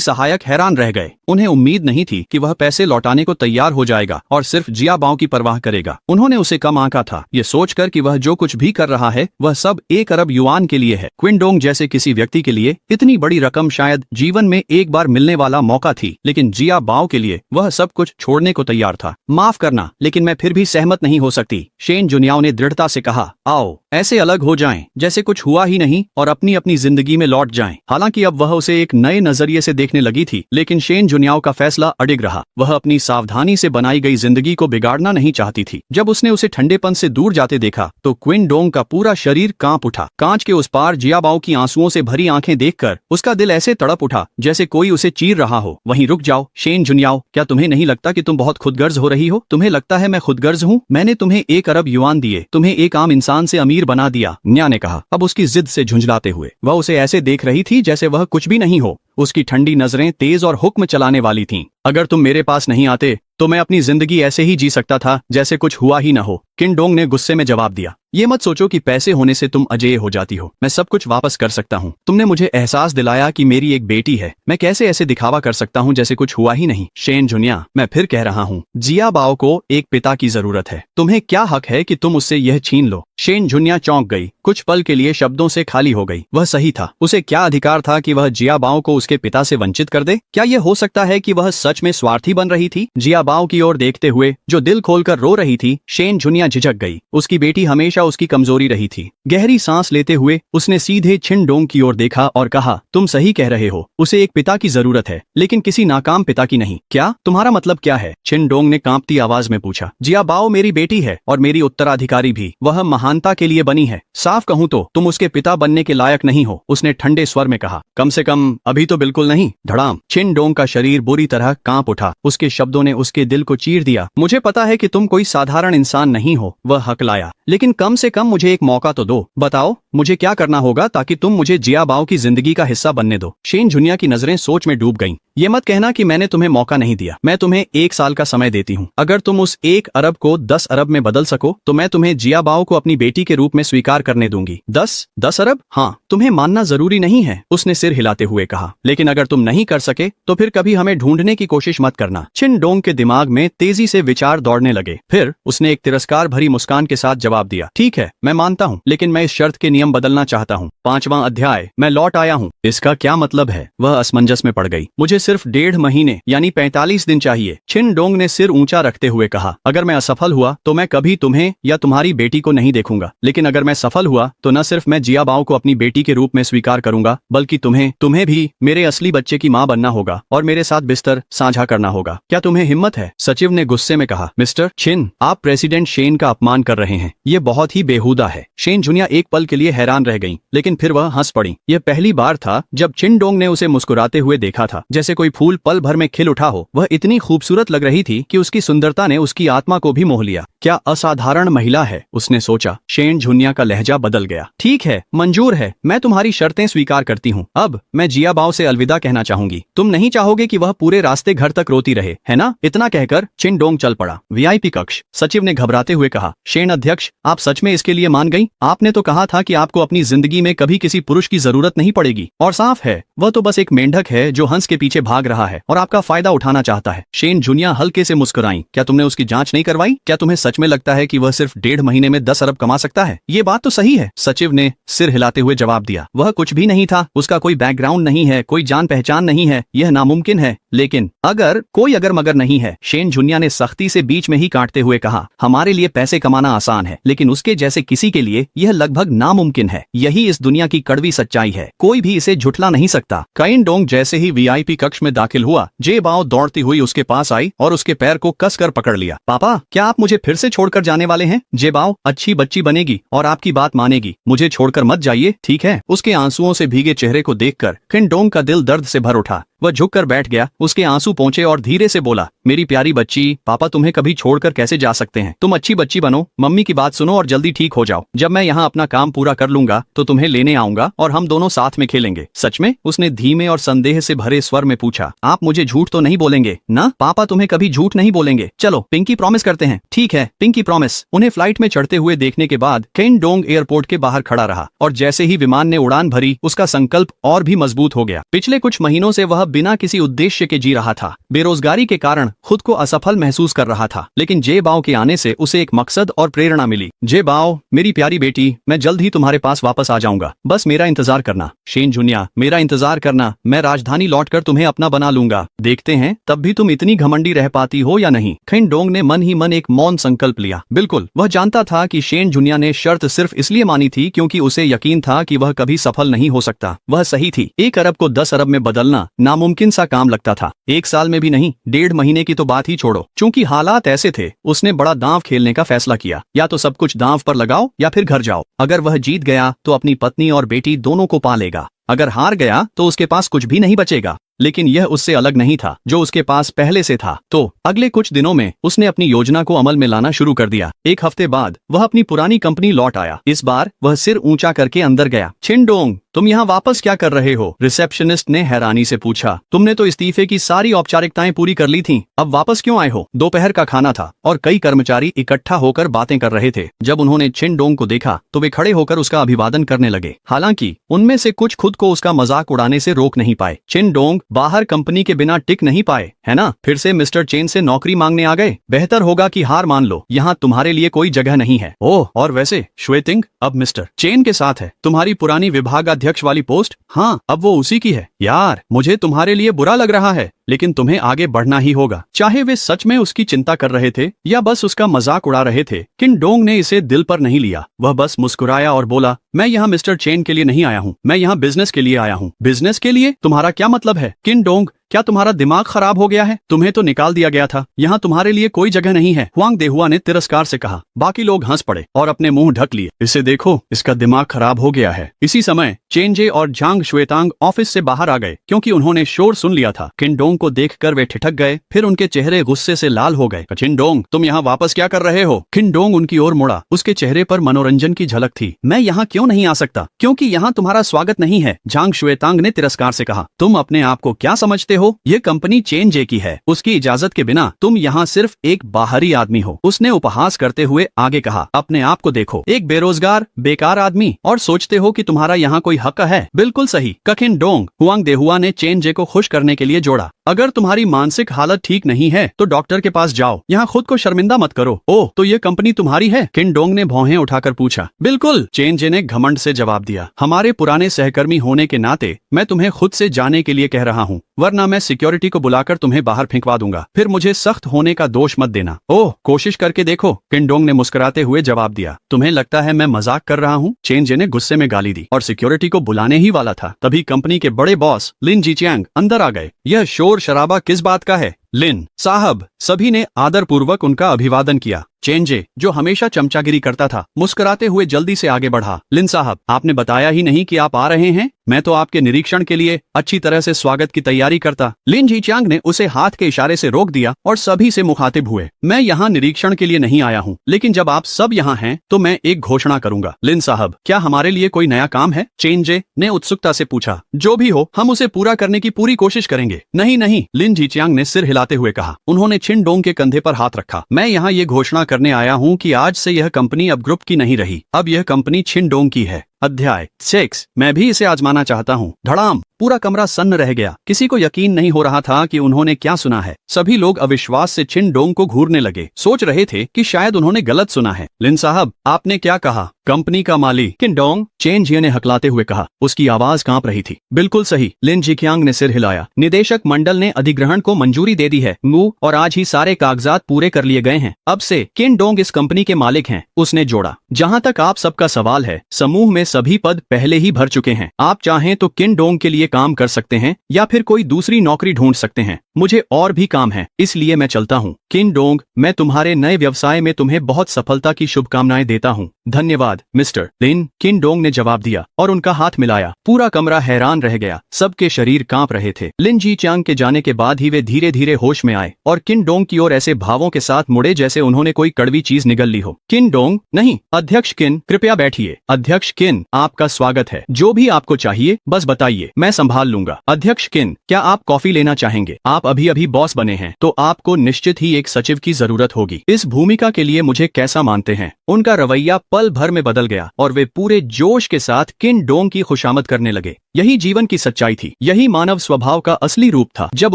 सहायक हैरान रह गए। उन्हें उम्मीद नहीं थी कि वह पैसे लौटाने को तैयार हो जाएगा और सिर्फ जिया बाओ की परवाह करेगा। उन्होंने उसे कम आंका था, ये सोचकर कि वह जो कुछ भी कर रहा है वह सब 1 अरब युआन के लिए है। क्विंडोंग जैसे किसी व्यक्ति के लिए इतनी बड़ी रकम शायद जीवन में एक बार मिलने वाला मौका थी, लेकिन जिया बाओ के लिए वह सब कुछ छोड़ने को तैयार था। माफ करना, लेकिन मैं फिर भी सहमत नहीं हो सकती, शेन जुनियाओ ने दृढ़ता से कहा। आओ ऐसे अलग हो जाएं जैसे कुछ हुआ ही नहीं और अपनी अपनी जिंदगी में लौट जाएं। हालांकि अब वह उसे एक नए नजरिए से देखने लगी थी, लेकिन शेन जुनियाओ का फैसला अडिग रहा। वह अपनी सावधानी से बनाई गई जिंदगी को बिगाड़ना नहीं चाहती थी। जब उसने उसे ठंडेपन से दूर जाते देखा तो क्विंडोंग का पूरा शरीर कांप उठा। कांच के उस पार जिया बाओ की आंसुओं से भरी आंखें देखकर उसका दिल ऐसे तड़प उठा जैसे कोई उसे चीर रहा हो। वहीं रुक जाओ शेन जुनियाओ, क्या तुम्हें नहीं लगता कि तुम बहुत खुदगर्ज हो रही हो? तुम्हें लगता है मैं खुदगर्ज हूँ? मैंने तुम्हें 1 अरब युआन दिए, तुम्हें एक आम इंसान से अमीर बना दिया, न्या ने कहा। अब उसकी जिद से झुंझलाते हुए वह उसे ऐसे देख रही थी जैसे वह कुछ भी नहीं हो। उसकी ठंडी नजरें तेज और हुक्म चलाने वाली थीं। अगर तुम मेरे पास नहीं आते तो मैं अपनी जिंदगी ऐसे ही जी सकता था जैसे कुछ हुआ ही न हो। किनडोंग ने गुस्से में जवाब दिया। ये मत सोचो कि पैसे होने से तुम अजेय हो जाती हो। मैं सब कुछ वापस कर सकता हूँ। तुमने मुझे एहसास दिलाया कि मेरी एक बेटी है। मैं कैसे ऐसे दिखावा कर सकता हूँ जैसे कुछ हुआ ही नहीं? शेन जुनिया, मैं फिर कह रहा हूँ, जिया बाओ को एक पिता की जरूरत है। तुम्हें क्या हक है कि तुम उससे यह छीन लो? शेन जुनिया चौंक गई, कुछ पल के लिए शब्दों से खाली हो गई। वह सही था। उसे क्या अधिकार था कि वह जिया बाओ को उसके पिता से वंचित कर दे? क्या यह हो सकता है कि वह सच में स्वार्थी बन रही थी? जिया बाओ की ओर देखते हुए जो दिल खोलकर रो रही थी, शेन जुनिया झिझक गई। उसकी बेटी हमेशा उसकी कमजोरी रही थी। गहरी सांस लेते हुए उसने सीधे छिनडोंग की ओर देखा और कहा, तुम सही कह रहे हो, उसे एक पिता की जरूरत है, लेकिन किसी नाकाम पिता की नहीं। क्या? तुम्हारा मतलब क्या है? छिनडोंग ने कांपती आवाज में पूछा। जिया बाओ मेरी बेटी है और मेरी उत्तराधिकारी भी। वह महानता के लिए बनी है। साफ कहूं तो तुम उसके पिता बनने के लायक नहीं हो, उसने ठंडे स्वर में कहा। कम से कम अभी तो बिल्कुल नहीं। धड़ाम, छिनडोंग का शरीर बुरी तरह कांप उठा। उसके शब्दों ने उसके दिल को चीर दिया। मुझे पता है कि तुम कोई साधारण इंसान नहीं हो, वह हकलाया, लेकिन कम से कम मुझे एक मौका तो दो। बताओ मुझे क्या करना होगा ताकि तुम मुझे जिया बाओ की जिंदगी का हिस्सा बनने दो। शेन जुनिया की नजरें सोच में डूब गईं। ये मत कहना कि मैंने तुम्हें मौका नहीं दिया। मैं तुम्हें 1 साल का समय देती हूँ। अगर तुम उस 1 अरब को 10 अरब में बदल सको तो मैं तुम्हें जिया बाओ को अपनी बेटी के रूप में स्वीकार करने दूंगी। 10 अरब? हाँ, तुम्हें मानना जरूरी नहीं है, उसने सिर हिलाते हुए कहा। लेकिन अगर तुम नहीं कर सके तो फिर कभी हमें ढूंढने की कोशिश मत करना। छिनडोंग के दिमाग में तेजी से विचार दौड़ने लगे। फिर उसने एक तिरस्कार भरी मुस्कान के साथ जवाब दिया, ठीक है, मैं मानता हूँ, लेकिन मैं इस शर्त के नियम बदलना चाहता हूँ। 5वां अध्याय, मैं लौट आया हूँ। इसका क्या मतलब है? वह असमंजस में पड़ गई। मुझे सिर्फ 1.5 महीने यानी 45 दिन चाहिए, छिनडोंग ने सिर ऊंचा रखते हुए कहा। अगर मैं असफल हुआ तो मैं कभी तुम्हें या तुम्हारी बेटी को नहीं देखूंगा, लेकिन अगर मैं सफल हुआ तो न सिर्फ मैं जिया बाओ को अपनी बेटी के रूप में स्वीकार करूंगा, बल्कि तुम्हें भी मेरे असली बच्चे की मां बनना होगा और मेरे साथ बिस्तर साझा करना होगा। क्या तुम्हें हिम्मत है? सचिव ने गुस्से में कहा। मिस्टर छिन, आप प्रेसिडेंट शेन का अपमान कर रहे हैं। ये बहुत ही बेहुदा है। शेन जुनिया एक पल के लिए हैरान रह गईं, लेकिन फिर वह हंस पड़ी। यह पहली बार था जब छिनडोंग ने उसे मुस्कुराते हुए देखा था, जैसे कोई फूल पल भर में खिल उठा हो। वह इतनी खूबसूरत लग रही थी कि उसकी सुंदरता ने उसकी आत्मा को भी मोह लिया। क्या असाधारण महिला है, उसने सोचा। शेन जुनिया का लहजा बदल गया। ठीक है, मंजूर है, मैं तुम्हारी शर्तें स्वीकार करती हूँ। अब मैं जिया बाओ से अलविदा कहना चाहूंगी। तुम नहीं चाहोगे कि वह पूरे रास्ते घर तक रोती रहे, है ना? इतना कहकर छिनडोंग चल पड़ा। वीआईपी कक्ष, सचिव ने घबराते हुए कहा। शेन अध्यक्ष, आप सच में इसके लिए मान गई? आपने तो कहा था कि आपको अपनी जिंदगी में कभी किसी पुरुष की जरूरत नहीं पड़ेगी। और साफ है, वह तो बस एक मेंढक है जो हंस के पीछे भाग रहा है और आपका फायदा उठाना चाहता है। शेन जूनिया हल्के से मुस्कुराई। क्या तुमने उसकी जांच नहीं करवाई? क्या तुम्हें सच में लगता है कि वह सिर्फ 1.5 महीने में 10 अरब कमा सकता है? ये बात तो सही है, सचिव ने सिर हिलाते हुए जवाब दिया। वह कुछ भी नहीं था, उसका कोई बैकग्राउंड नहीं है, कोई जान पहचान नहीं है, यह नामुमकिन है। लेकिन अगर मगर नहीं है, शेन जूनिया ने सख्ती से बीच में ही काटते हुए कहा। हमारे लिए पैसे कमाना आसान है, लेकिन उसके जैसे किसी के लिए यह लगभग नामुमकिन है। यही इस दुनिया की कड़वी सच्चाई है, कोई भी इसे झुठला नहीं सकता। किन डोंग जैसे ही वीआईपी कक्ष में दाखिल हुआ, जे बाओ दौड़ती हुई उसके पास आई और उसके पैर को कसकर पकड़ लिया। पापा, क्या आप मुझे फिर से छोड़कर जाने वाले हैं? जे बाओ अच्छी बच्ची बनेगी और आपकी बात मानेगी, मुझे छोड़कर मत जाइए, ठीक है? उसके आंसुओं से भीगे चेहरे को देखकर किन डोंग का दिल दर्द से भर उठा। वह झुककर बैठ गया, उसके आंसू पहुंचे और धीरे से बोला, मेरी प्यारी बच्ची, पापा तुम्हें कभी छोड़कर कैसे जा सकते हैं? तुम अच्छी बच्ची बनो, मम्मी की बात सुनो और जल्दी ठीक हो जाओ। जब मैं यहाँ अपना काम पूरा कर लूंगा तो तुम्हें लेने आऊंगा और हम दोनों साथ में खेलेंगे। सच में? उसने धीमे और संदेह से भरे स्वर में पूछा। आप मुझे झूठ तो नहीं बोलेंगे ना? पापा तुम्हें कभी झूठ नहीं बोलेंगे। चलो पिंकी प्रॉमिस करते हैं। ठीक है पिंकी प्रॉमिस। उन्हें फ्लाइट में चढ़ते हुए देखने के बाद किन डोंग एयरपोर्ट के बाहर खड़ा रहा और जैसे ही विमान ने उड़ान भरी, उसका संकल्प और भी मजबूत हो गया। पिछले कुछ महीनों से वह बिना किसी उद्देश्य के जी रहा था। बेरोजगारी के कारण खुद को असफल महसूस कर रहा था, लेकिन जे बाओ के आने से उसे एक मकसद और प्रेरणा मिली। जे बाओ, मेरी प्यारी बेटी, मैं जल्द ही तुम्हारे पास वापस आ जाऊंगा, बस मेरा इंतजार करना। शेन जूनिया, मेरा इंतजार करना, मैं राजधानी लौटकर तुम्हें अपना बना लूंगा। देखते हैं तब भी तुम इतनी घमंडी रह पाती हो या नहीं। किन डोंग ने मन ही मन एक मौन संकल्प लिया। बिल्कुल, वह जानता था कि शेन जूनिया ने शर्त सिर्फ इसलिए मानी थी क्योंकि उसे यकीन था कि वह कभी सफल नहीं हो सकता। वह सही थी। 1 अरब को 10 अरब में बदलना नामुमकिन सा काम लगता था। 1 साल में भी नहीं, 1.5 महीने की तो बात ही छोड़ो। चूंकि हालात ऐसे थे, उसने बड़ा दांव खेलने का फैसला किया। या तो सब कुछ दांव पर लगाओ या फिर घर जाओ। अगर वह जीत गया तो अपनी पत्नी और बेटी दोनों को पा लेगा। अगर हार गया तो उसके पास कुछ भी नहीं बचेगा। लेकिन यह उससे अलग नहीं था जो उसके पास पहले से था। तो अगले कुछ दिनों में उसने अपनी योजना को अमल में लाना शुरू कर दिया। 1 हफ्ते बाद वह अपनी पुरानी कंपनी लौट आया। इस बार वह सिर ऊंचा करके अंदर गया। छिन डोंग, तुम यहाँ वापस क्या कर रहे हो? रिसेप्शनिस्ट ने हैरानी से पूछा। तुमने तो इस्तीफे की सारी औपचारिकताएं पूरी कर ली थीं, अब वापस क्यों आए हो? दोपहर का खाना था और कई कर्मचारी इकट्ठा होकर बातें कर रहे थे। जब उन्होंने छिन डोंग को देखा तो वे खड़े होकर उसका अभिवादन करने लगे। हालांकि उनमें से कुछ खुद को उसका मजाक उड़ाने से रोक नहीं पाए। छिन डोंग, बाहर कंपनी के बिना टिक नहीं पाए, है ना? फिर से मिस्टर चेन से नौकरी मांगने आ गए? बेहतर होगा कि हार मान लो, यहाँ तुम्हारे लिए कोई जगह नहीं है। ओह, और वैसे श्वेतिंग अब मिस्टर चेन के साथ है। तुम्हारी पुरानी विभागाध्यक्ष वाली पोस्ट, हाँ अब वो उसी की है। यार, मुझे तुम्हारे लिए बुरा लग रहा है, लेकिन तुम्हें आगे बढ़ना ही होगा। चाहे वे सच में उसकी चिंता कर रहे थे या बस उसका मजाक उड़ा रहे थे, किन डोंग ने इसे दिल पर नहीं लिया। वह बस मुस्कुराया और बोला, मैं यहाँ मिस्टर चेन के लिए नहीं आया हूँ, मैं यहाँ बिजनेस के लिए आया हूँ। बिजनेस के लिए? तुम्हारा क्या मतलब है? किन डोंग, क्या तुम्हारा दिमाग खराब हो गया है? तुम्हें तो निकाल दिया गया था, यहाँ तुम्हारे लिए कोई जगह नहीं है। हुआंग देहुआ ने तिरस्कार से कहा। बाकी लोग हंस पड़े और अपने मुंह ढक लिए। इसे देखो, इसका दिमाग खराब हो गया है। इसी समय चेनजे और झांग श्वेतांग ऑफिस से बाहर आ गए क्योंकि उन्होंने शोर सुन लिया था। किन डोंग को देखकर वे ठिठक गए, फिर उनके चेहरे गुस्से से लाल हो गए। किन डोंग, तुम यहाँ वापस क्या कर रहे हो? किन डोंग उनकी ओर मुड़ा, उसके चेहरे पर मनोरंजन की झलक थी। मैं यहाँ क्यों नहीं आ सकता? क्योंकि यहाँ तुम्हारा स्वागत नहीं है, झांग श्वेतांग ने तिरस्कार से कहा। तुम अपने आप को क्या समझते हो? ये कंपनी चेनजे की है, उसकी इजाजत के बिना तुम यहाँ सिर्फ एक बाहरी आदमी हो। उसने उपहास करते हुए आगे कहा। अपने आप को देखो, एक बेरोजगार बेकार आदमी, और सोचते हो कि तुम्हारा यहाँ कोई हक है? बिल्कुल सही। किन डोंग, हुआंग देहुआ ने चेनजे को खुश करने के लिए जोड़ा। अगर तुम्हारी मानसिक हालत ठीक नहीं है तो डॉक्टर के पास जाओ, यहाँ खुद को शर्मिंदा मत करो। ओह, तो ये कंपनी तुम्हारी है? किन डोंग ने भौहें उठाकर पूछा। बिल्कुल, चेनजे ने घमंड से जवाब दिया। हमारे पुराने सहकर्मी होने के नाते मैं तुम्हें खुद से जाने के लिए कह रहा हूँ, वरना मैं सिक्योरिटी को बुलाकर तुम्हें बाहर फेंकवा दूंगा। फिर मुझे सख्त होने का दोष मत देना। ओह, कोशिश करके देखो, किन डोंग ने मुस्कुराते हुए जवाब दिया। तुम्हें लगता है मैं मजाक कर रहा हूँ? चेनजे ने गुस्से में गाली दी और सिक्योरिटी को बुलाने ही वाला था। तभी कंपनी के बड़े बॉस लिन जीचियांग अंदर आ गए। यह शोर शराबा किस बात का है? लिन साहब, सभी ने आदरपूर्वक उनका अभिवादन किया। चेनजे, जो हमेशा चमचागिरी करता था, मुस्कुराते हुए जल्दी से आगे बढ़ा। लिन साहब, आपने बताया ही नहीं कि आप आ रहे हैं। मैं तो आपके निरीक्षण के लिए अच्छी तरह से स्वागत की तैयारी करता। लिन जीचियांग ने उसे हाथ के इशारे से रोक दिया और सभी से मुखातिब हुए। मैं यहाँ निरीक्षण के लिए नहीं आया हूँ, लेकिन जब आप सब यहाँ हैं तो मैं एक घोषणा करूंगा। लिन साहब, क्या हमारे लिए कोई नया काम है? चेनजे ने उत्सुकता से पूछा। जो भी हो, हम उसे पूरा करने की पूरी कोशिश करेंगे। नहीं नहीं, लिन जीचियांग ने सिर हिलाते हुए कहा। उन्होंने छिन डोंग के कंधे पर हाथ रखा। मैं यहाँ ये घोषणा करने आया हूँ कि आज से यह कंपनी अब ग्रुप की नहीं रही, अब यह कंपनी छिन डोंग की है। अध्याय 6। मैं भी इसे आजमाना चाहता हूँ। धड़ाम। पूरा कमरा सन्न रह गया। किसी को यकीन नहीं हो रहा था कि उन्होंने क्या सुना है। सभी लोग अविश्वास से चिन डोंग को घूरने लगे, सोच रहे थे कि शायद उन्होंने गलत सुना है। लिन साहब, आपने क्या कहा? कंपनी का मालिक किन डोंग, चेन जिये ने हकलाते हुए कहा। उसकी आवाज कांप रही थी। बिल्कुल सही, लिन जिक्यांग ने सिर हिलाया। निदेशक मंडल ने अधिग्रहण को मंजूरी दे दी है और आज ही सारे कागजात पूरे कर लिए गए हैं। अब से किन डोंग इस कंपनी के मालिक हैं, उसने जोड़ा। जहाँ तक आप सबका सवाल है, समूह में सभी पद पहले ही भर चुके हैं। आप चाहें तो किन डोंग के लिए काम कर सकते हैं या फिर कोई दूसरी नौकरी ढूंढ सकते हैं। मुझे और भी काम है, इसलिए मैं चलता हूँ। किन डोंग, मैं तुम्हारे नए व्यवसाय में तुम्हें बहुत सफलता की शुभकामनाएं देता हूँ। धन्यवाद मिस्टर लिन, किन डोंग ने जवाब दिया और उनका हाथ मिलाया। पूरा कमरा हैरान रह गया, सबके शरीर कांप रहे थे। लिन जी चांग के जाने के बाद ही वे धीरे धीरे होश में आए और किन डोंग की ओर ऐसे भावों के साथ मुड़े जैसे उन्होंने कोई कड़वी चीज निगल ली हो। किन डोंग, नहीं, अध्यक्ष किन, कृपया बैठिए। अध्यक्ष किन, आपका स्वागत है। जो भी आपको चाहिए बस बताइए, मैं संभाल लूंगा। अध्यक्ष किन, क्या आप कॉफी लेना चाहेंगे? आप अभी अभी बॉस बने हैं तो आपको निश्चित ही एक सचिव की जरूरत होगी। इस भूमिका के लिए मुझे कैसा मानते हैं? उनका रवैया पल भर में बदल गया और वे पूरे जोश के साथ किन डोंग की खुशामद करने लगे। यही जीवन की सच्चाई थी, यही मानव स्वभाव का असली रूप था। जब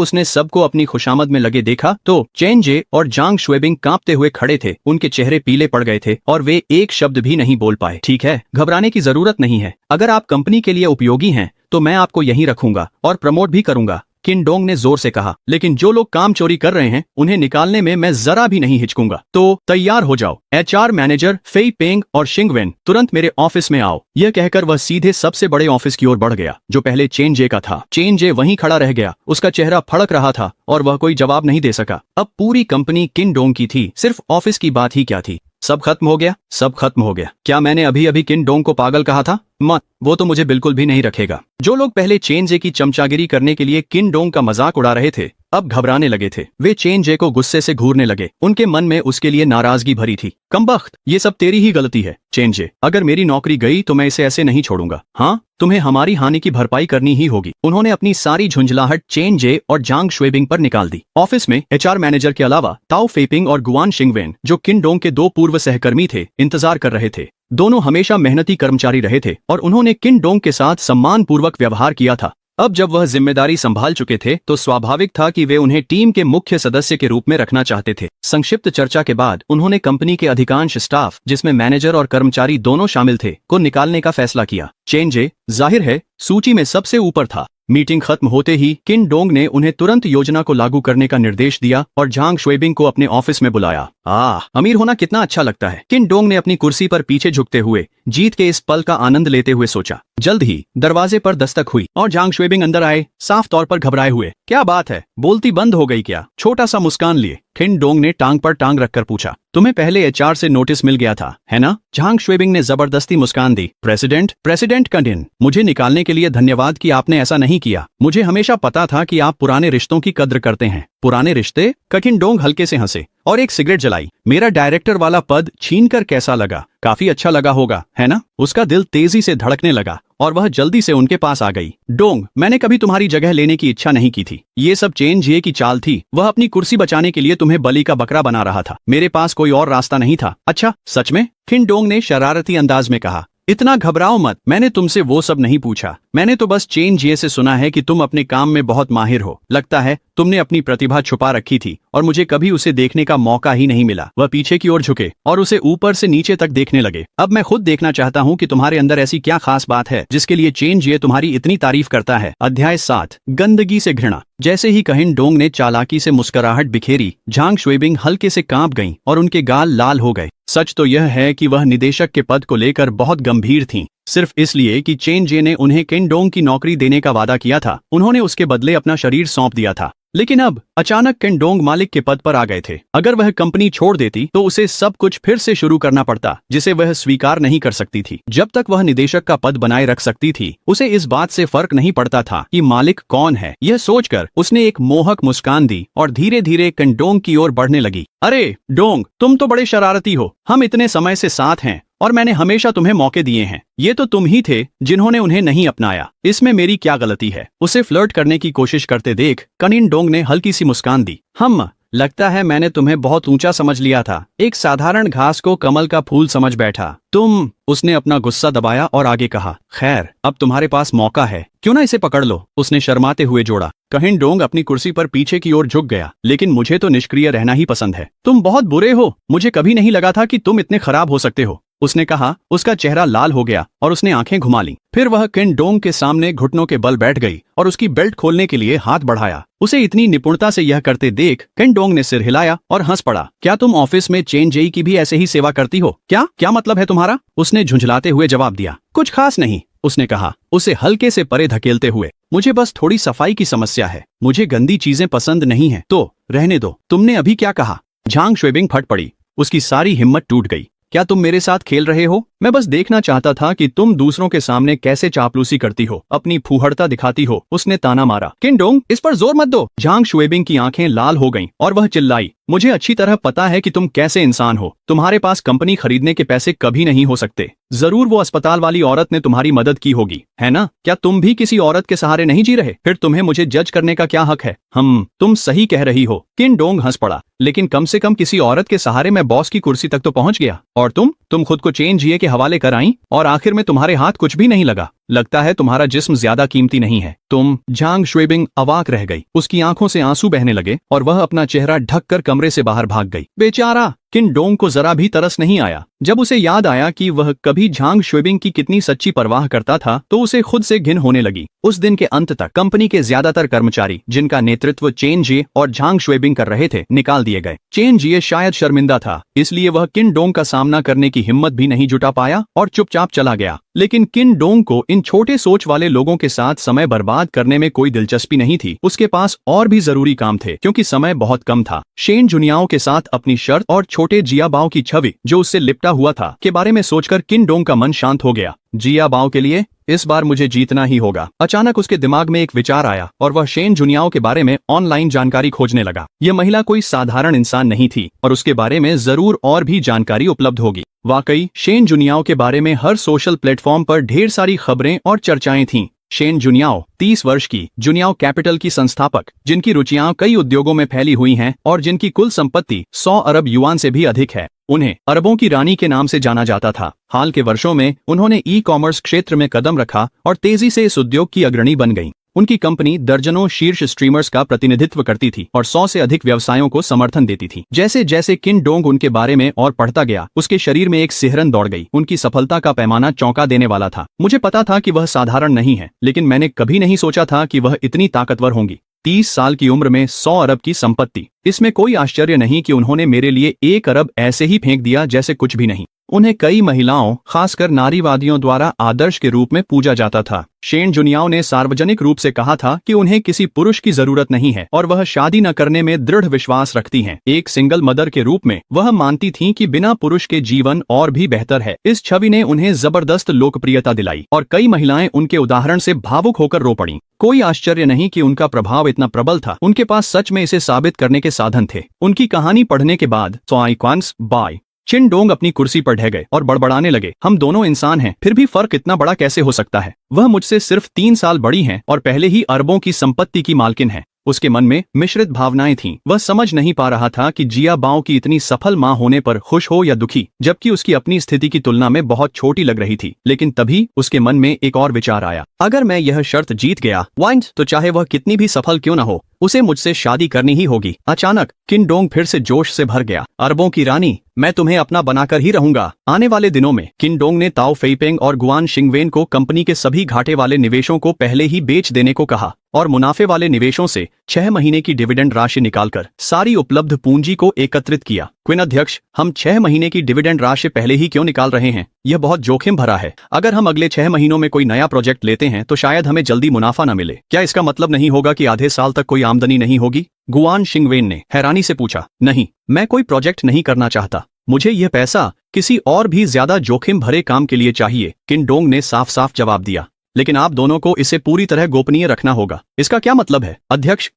उसने सबको अपनी खुशामद में लगे देखा तो चेन जे और जांग शुएबिंग कांपते हुए खड़े थे। उनके चेहरे पीले पड़ गए थे और वे एक शब्द भी नहीं बोल पाए। ठीक है, घबराने की जरूरत नहीं है। अगर आप कंपनी के लिए उपयोगी हैं तो मैं आपको यहीं रखूंगा और प्रमोट भी करूंगा, किन डोंग ने जोर से कहा। लेकिन जो लोग काम चोरी कर रहे हैं उन्हें निकालने में मैं जरा भी नहीं हिचकूंगा। तो तैयार हो जाओ। एचआर मैनेजर फेई पेंग और शिंगवेन, तुरंत मेरे ऑफिस में आओ। यह कहकर वह सीधे सबसे बड़े ऑफिस की ओर बढ़ गया जो पहले चेन जे का था। चेन जे वहीं खड़ा रह गया, उसका चेहरा फड़क रहा था और वह कोई जवाब नहीं दे सका। अब पूरी कंपनी किन डोंग की थी, सिर्फ ऑफिस की बात ही क्या थी। सब खत्म हो गया, सब खत्म हो गया। क्या मैंने अभी अभी किन डोंग को पागल कहा था? मत, वो तो मुझे बिल्कुल भी नहीं रखेगा। जो लोग पहले चेन जे की चमचागिरी करने के लिए किन डोंग का मजाक उड़ा रहे थे अब घबराने लगे थे। वे चेन जे को गुस्से से घूरने लगे। उनके मन में उसके लिए नाराजगी भरी थी। कमबख्त, ये सब तेरी ही गलती है चेन जे। अगर मेरी नौकरी गई तो मैं इसे ऐसे नहीं छोड़ूंगा। हाँ, तुम्हें हमारी हानि की भरपाई करनी ही होगी। उन्होंने अपनी सारी झुंझलाहट चेन जे और जांग शुएबिंग पर निकाल दी। ऑफिस में एचआर मैनेजर के अलावा ताओ फेपिंग और गुआन शिंगवेन, जो किन डोंग के 2 पूर्व सहकर्मी थे, इंतजार कर रहे थे। दोनों हमेशा मेहनती कर्मचारी रहे थे और उन्होंने किन डोंग के साथ सम्मान पूर्वक व्यवहार किया था। अब जब वह जिम्मेदारी संभाल चुके थे तो स्वाभाविक था कि वे उन्हें टीम के मुख्य सदस्य के रूप में रखना चाहते थे। संक्षिप्त चर्चा के बाद उन्होंने कंपनी के अधिकांश स्टाफ, जिसमें मैनेजर और कर्मचारी दोनों शामिल थे, को निकालने का फैसला किया। चेन जे, जाहिर है, सूची में सबसे ऊपर था। मीटिंग खत्म होते ही किन डोंग ने उन्हें तुरंत योजना को लागू करने का निर्देश दिया और जांग शुएबिंग को अपने ऑफिस में बुलाया। अमीर होना कितना अच्छा लगता है, किन डोंग ने अपनी कुर्सी पर पीछे झुकते हुए जीत के इस पल का आनंद लेते हुए सोचा। जल्द ही दरवाजे पर दस्तक हुई और जांग शुएबिंग अंदर आए, साफ तौर पर घबराए हुए। क्या बात है, बोलती बंद हो गई क्या? छोटा सा मुस्कान लिए किन डोंग ने टांग पर टांग रखकर पूछा। तुम्हें पहले एचआर से नोटिस मिल गया था, है ना? जांग शुएबिंग ने जबरदस्ती मुस्कान दी। प्रेसिडेंट कंटिन, मुझे निकालने के लिए धन्यवाद कि आपने ऐसा नहीं किया। मुझे हमेशा पता था कि आप पुराने रिश्तों की कद्र करते हैं। पुराने रिश्ते? किन डोंग हल्के से हंसे और एक सिगरेट जलाई। मेरा डायरेक्टर वाला पद छीनकर कैसा लगा? काफी अच्छा लगा होगा, है ना? उसका दिल तेजी से धड़कने लगा और वह जल्दी से उनके पास आ गई। डोंग, मैंने कभी तुम्हारी जगह लेने की इच्छा नहीं की थी। ये सब चेन जे की चाल थी। वह अपनी कुर्सी बचाने के लिए तुम्हें बलि का बकरा बना रहा था। मेरे पास कोई और रास्ता नहीं था। अच्छा, सच में? किन डोंग ने शरारती अंदाज में कहा। इतना घबराओ मत, मैंने तुमसे वो सब नहीं पूछा। मैंने तो बस चेन जे से सुना है कि तुम अपने काम में बहुत माहिर हो। लगता है तुमने अपनी प्रतिभा छुपा रखी थी और मुझे कभी उसे देखने का मौका ही नहीं मिला। वह पीछे की ओर झुके और उसे ऊपर से नीचे तक देखने लगे। अब मैं खुद देखना चाहता हूँ कि तुम्हारे अंदर ऐसी क्या खास बात है जिसके लिए चेन जे तुम्हारी इतनी तारीफ करता है। अध्याय 7, गंदगी से घृणा। जैसे ही किन डोंग ने चालाकी से मुस्कुराहट बिखेरी, जांग शुएबिंग हल्के से कांप गईं और उनके गाल लाल हो गए। सच तो यह है कि वह निदेशक के पद को लेकर बहुत गंभीर थीं। सिर्फ इसलिए कि चेन जे ने उन्हें किन डोंग की नौकरी देने का वादा किया था, उन्होंने उसके बदले अपना शरीर सौंप दिया था। लेकिन अब अचानक किन डोंग मालिक के पद पर आ गए थे। अगर वह कंपनी छोड़ देती तो उसे सब कुछ फिर से शुरू करना पड़ता, जिसे वह स्वीकार नहीं कर सकती थी। जब तक वह निदेशक का पद बनाए रख सकती थी, उसे इस बात से फर्क नहीं पड़ता था कि मालिक कौन है। यह सोचकर उसने एक मोहक मुस्कान दी और धीरे धीरे किन डोंग की ओर बढ़ने लगी। अरे डोंग, तुम तो बड़े शरारती हो। हम इतने समय से साथ हैं और मैंने हमेशा तुम्हें मौके दिए हैं। ये तो तुम ही थे जिन्होंने उन्हें नहीं अपनाया। इसमें मेरी क्या गलती है? उसे फ्लर्ट करने की कोशिश करते देख किन डोंग ने हल्की सी मुस्कान दी। हम लगता है मैंने तुम्हें बहुत ऊंचा समझ लिया था, एक साधारण घास को कमल का फूल समझ बैठा तुम। उसने अपना गुस्सा दबाया और आगे कहा, खैर अब तुम्हारे पास मौका है, क्यों ना इसे पकड़ लो। उसने शर्माते हुए जोड़ा। किन-डोंग अपनी कुर्सी पर पीछे की ओर झुक गया। लेकिन मुझे तो निष्क्रिय रहना ही पसंद है। तुम बहुत बुरे हो, मुझे कभी नहीं लगा था कि तुम इतने खराब हो सकते हो, उसने कहा। उसका चेहरा लाल हो गया और उसने आंखें घुमा लीं। फिर वह किन-डोंग के सामने घुटनों के बल बैठ गई और उसकी बेल्ट खोलने के लिए हाथ बढ़ाया। उसे इतनी निपुणता से यह करते देख किन-डोंग ने सिर हिलाया और हंस पड़ा। क्या तुम ऑफिस में चेन जेई की भी ऐसे ही सेवा करती हो? क्या मतलब है तुम्हारा? उसने झुंझलाते हुए जवाब दिया। कुछ खास नहीं, उसने कहा, उसे हल्के से परे धकेलते हुए। मुझे बस थोड़ी सफाई की समस्या है, मुझे गंदी चीजें पसंद नहीं है। तो रहने दो। तुमने अभी क्या कहा? झांग शुइबिंग फट पड़ी। उसकी सारी हिम्मत टूट गई। क्या तुम मेरे साथ खेल रहे हो? मैं बस देखना चाहता था कि तुम दूसरों के सामने कैसे चापलूसी करती हो, अपनी फूहड़ता दिखाती हो, उसने ताना मारा। किन-डोंग, इस पर जोर मत दो। झांग शुइबिंग की आंखें लाल हो गईं और वह चिल्लाई, मुझे अच्छी तरह पता है कि तुम कैसे इंसान हो। तुम्हारे पास कंपनी खरीदने के पैसे कभी नहीं हो सकते। जरूर वो अस्पताल वाली औरत ने तुम्हारी मदद की होगी, है ना? क्या तुम भी किसी औरत के सहारे नहीं जी रहे? फिर तुम्हें मुझे जज करने का क्या हक है? तुम सही कह रही हो। किन-डोंग हंस पड़ा। लेकिन कम से कम किसी औरत के सहारे मैं बॉस की कुर्सी तक तो पहुंच गया। और तुम खुद को चेन जिए के हवाले कर आई और आखिर में तुम्हारे हाथ कुछ भी नहीं लगा। लगता है तुम्हारा जिस्म ज्यादा कीमती नहीं है। झांग शुइबिंग अवाक रह गई। उसकी आंखों से आंसू बहने लगे और वह अपना चेहरा ढककर कमरे से बाहर भाग गई। बेचारा! किन-डोंग को जरा भी तरस नहीं आया। जब उसे याद आया कि वह कभी झांग शुइबिंग की कितनी सच्ची परवाह करता था तो उसे खुद से घिन होने लगी। उस दिन के अंत तक कंपनी के ज्यादातर कर्मचारी, जिनका नेतृत्व चेन जिए और झांग शुइबिंग कर रहे थे, निकाल दिए गए। चेन जिए शायद शर्मिंदा था, इसलिए वह किन-डोंग का सामना करने की हिम्मत भी नहीं जुटा पाया और चुपचाप चला गया। लेकिन किन-डोंग को इन छोटे सोच वाले लोगों के साथ समय बर्बाद करने में कोई दिलचस्पी नहीं थी। उसके पास और भी जरूरी काम थे, क्योंकि समय बहुत कम था। शेन जुनियाओं के साथ अपनी शर्त और छोटे जियाबाओ की छवि जो उससे लिपटा हुआ था के बारे में सोचकर किन-डोंग का मन शांत हो गया। जियाबाओ के लिए इस बार मुझे जीतना ही होगा। अचानक उसके दिमाग में एक विचार आया और वह शेन जुनियाओ के बारे में ऑनलाइन जानकारी खोजने लगा। यह महिला कोई साधारण इंसान नहीं थी और उसके बारे में जरूर और भी जानकारी उपलब्ध होगी। वाकई शेन जुनियाओ के बारे में हर सोशल प्लेटफॉर्म पर ढेर सारी खबरें और चर्चाएं थीं। शेन जुनियाओ 30 वर्ष की, जुनियाओ कैपिटल की संस्थापक, जिनकी रुचियां कई उद्योगों में फैली हुई हैं और जिनकी कुल संपत्ति 100 अरब युआन से भी अधिक है। उन्हें अरबों की रानी के नाम से जाना जाता था। हाल के वर्षों में उन्होंने ई-कॉमर्स क्षेत्र में कदम रखा और तेजी से इस उद्योग की अग्रणी बन गईं। उनकी कंपनी दर्जनों शीर्ष स्ट्रीमर्स का प्रतिनिधित्व करती थी और 100 से अधिक व्यवसायों को समर्थन देती थी। जैसे जैसे किन-डोंग उनके बारे में और पढ़ता गया, उसके शरीर में एक सिहरन दौड़ गई। उनकी सफलता का पैमाना चौंका देने वाला था। मुझे पता था कि वह साधारण नहीं है, लेकिन मैंने कभी नहीं सोचा था कि वह इतनी ताकतवर होंगी। 30 साल की उम्र में 100 अरब की संपत्ति। इसमें कोई आश्चर्य नहीं कि उन्होंने मेरे लिए 1 अरब ऐसे ही फेंक दिया जैसे कुछ भी नहीं। उन्हें कई महिलाओं, खासकर नारीवादियों द्वारा आदर्श के रूप में पूजा जाता था। शेन जुनियाओ ने सार्वजनिक रूप से कहा था कि उन्हें किसी पुरुष की जरूरत नहीं है और वह शादी न करने में दृढ़ विश्वास रखती हैं। एक सिंगल मदर के रूप में वह मानती थीं कि बिना पुरुष के जीवन और भी बेहतर है। इस छवि ने उन्हें जबरदस्त लोकप्रियता दिलाई और कई महिलाएं उनके उदाहरण से भावुक होकर रो पड़ीं। कोई आश्चर्य नहीं कि उनका प्रभाव इतना प्रबल था। उनके पास सच में इसे साबित करने के साधन थे। उनकी कहानी पढ़ने के बाद किन-डोंग अपनी कुर्सी पर ढह गए और बड़बड़ाने लगे, हम दोनों इंसान हैं, फिर भी फर्क इतना बड़ा कैसे हो सकता है? वह मुझसे सिर्फ 3 साल बड़ी हैं और पहले ही अरबों की संपत्ति की मालकिन है। उसके मन में मिश्रित भावनाएं थीं। वह समझ नहीं पा रहा था कि जियाबाओ की इतनी सफल मां होने पर खुश हो या दुखी, जबकि उसकी अपनी स्थिति की तुलना में बहुत छोटी लग रही थी। लेकिन तभी उसके मन में एक और विचार आया, अगर मैं यह शर्त जीत गया तो चाहे वह कितनी भी सफल क्यों न हो, उसे मुझसे शादी करनी ही होगी। अचानक किन-डोंग फिर से जोश से भर गया। अरबों की रानी, मैं तुम्हें अपना बनाकर ही रहूंगा। आने वाले दिनों में किन-डोंग ने ताओ फेइपेंग और गुआन शिंगवेन को कंपनी के सभी घाटे वाले निवेशों को पहले ही बेच देने को कहा और मुनाफे वाले निवेशों से 6 महीने की डिविडेंड राशि निकालकर सारी उपलब्ध पूंजी को एकत्रित किया। क्विन अध्यक्ष, हम 6 महीने की डिविडेंड राशि पहले ही क्यों निकाल रहे हैं? यह बहुत जोखिम भरा है। अगर हम अगले 6 महीनों में कोई नया प्रोजेक्ट लेते हैं तो शायद हमें जल्दी मुनाफा न मिले। क्या इसका मतलब नहीं होगा कि आधे साल तक कोई आमदनी नहीं होगी? गुआन शिंगवेन ने हैरानी से पूछा। नहीं, मैं कोई प्रोजेक्ट नहीं करना चाहता। मुझे यह पैसा किसी और भी ज्यादा जोखिम भरे काम के लिए चाहिए, किन-डोंग ने साफ साफ जवाब दिया। लेकिन आप दोनों को इसे पूरी तरह गोपनीय रखना होगा। इसका क्या मतलब है? अध्यक्ष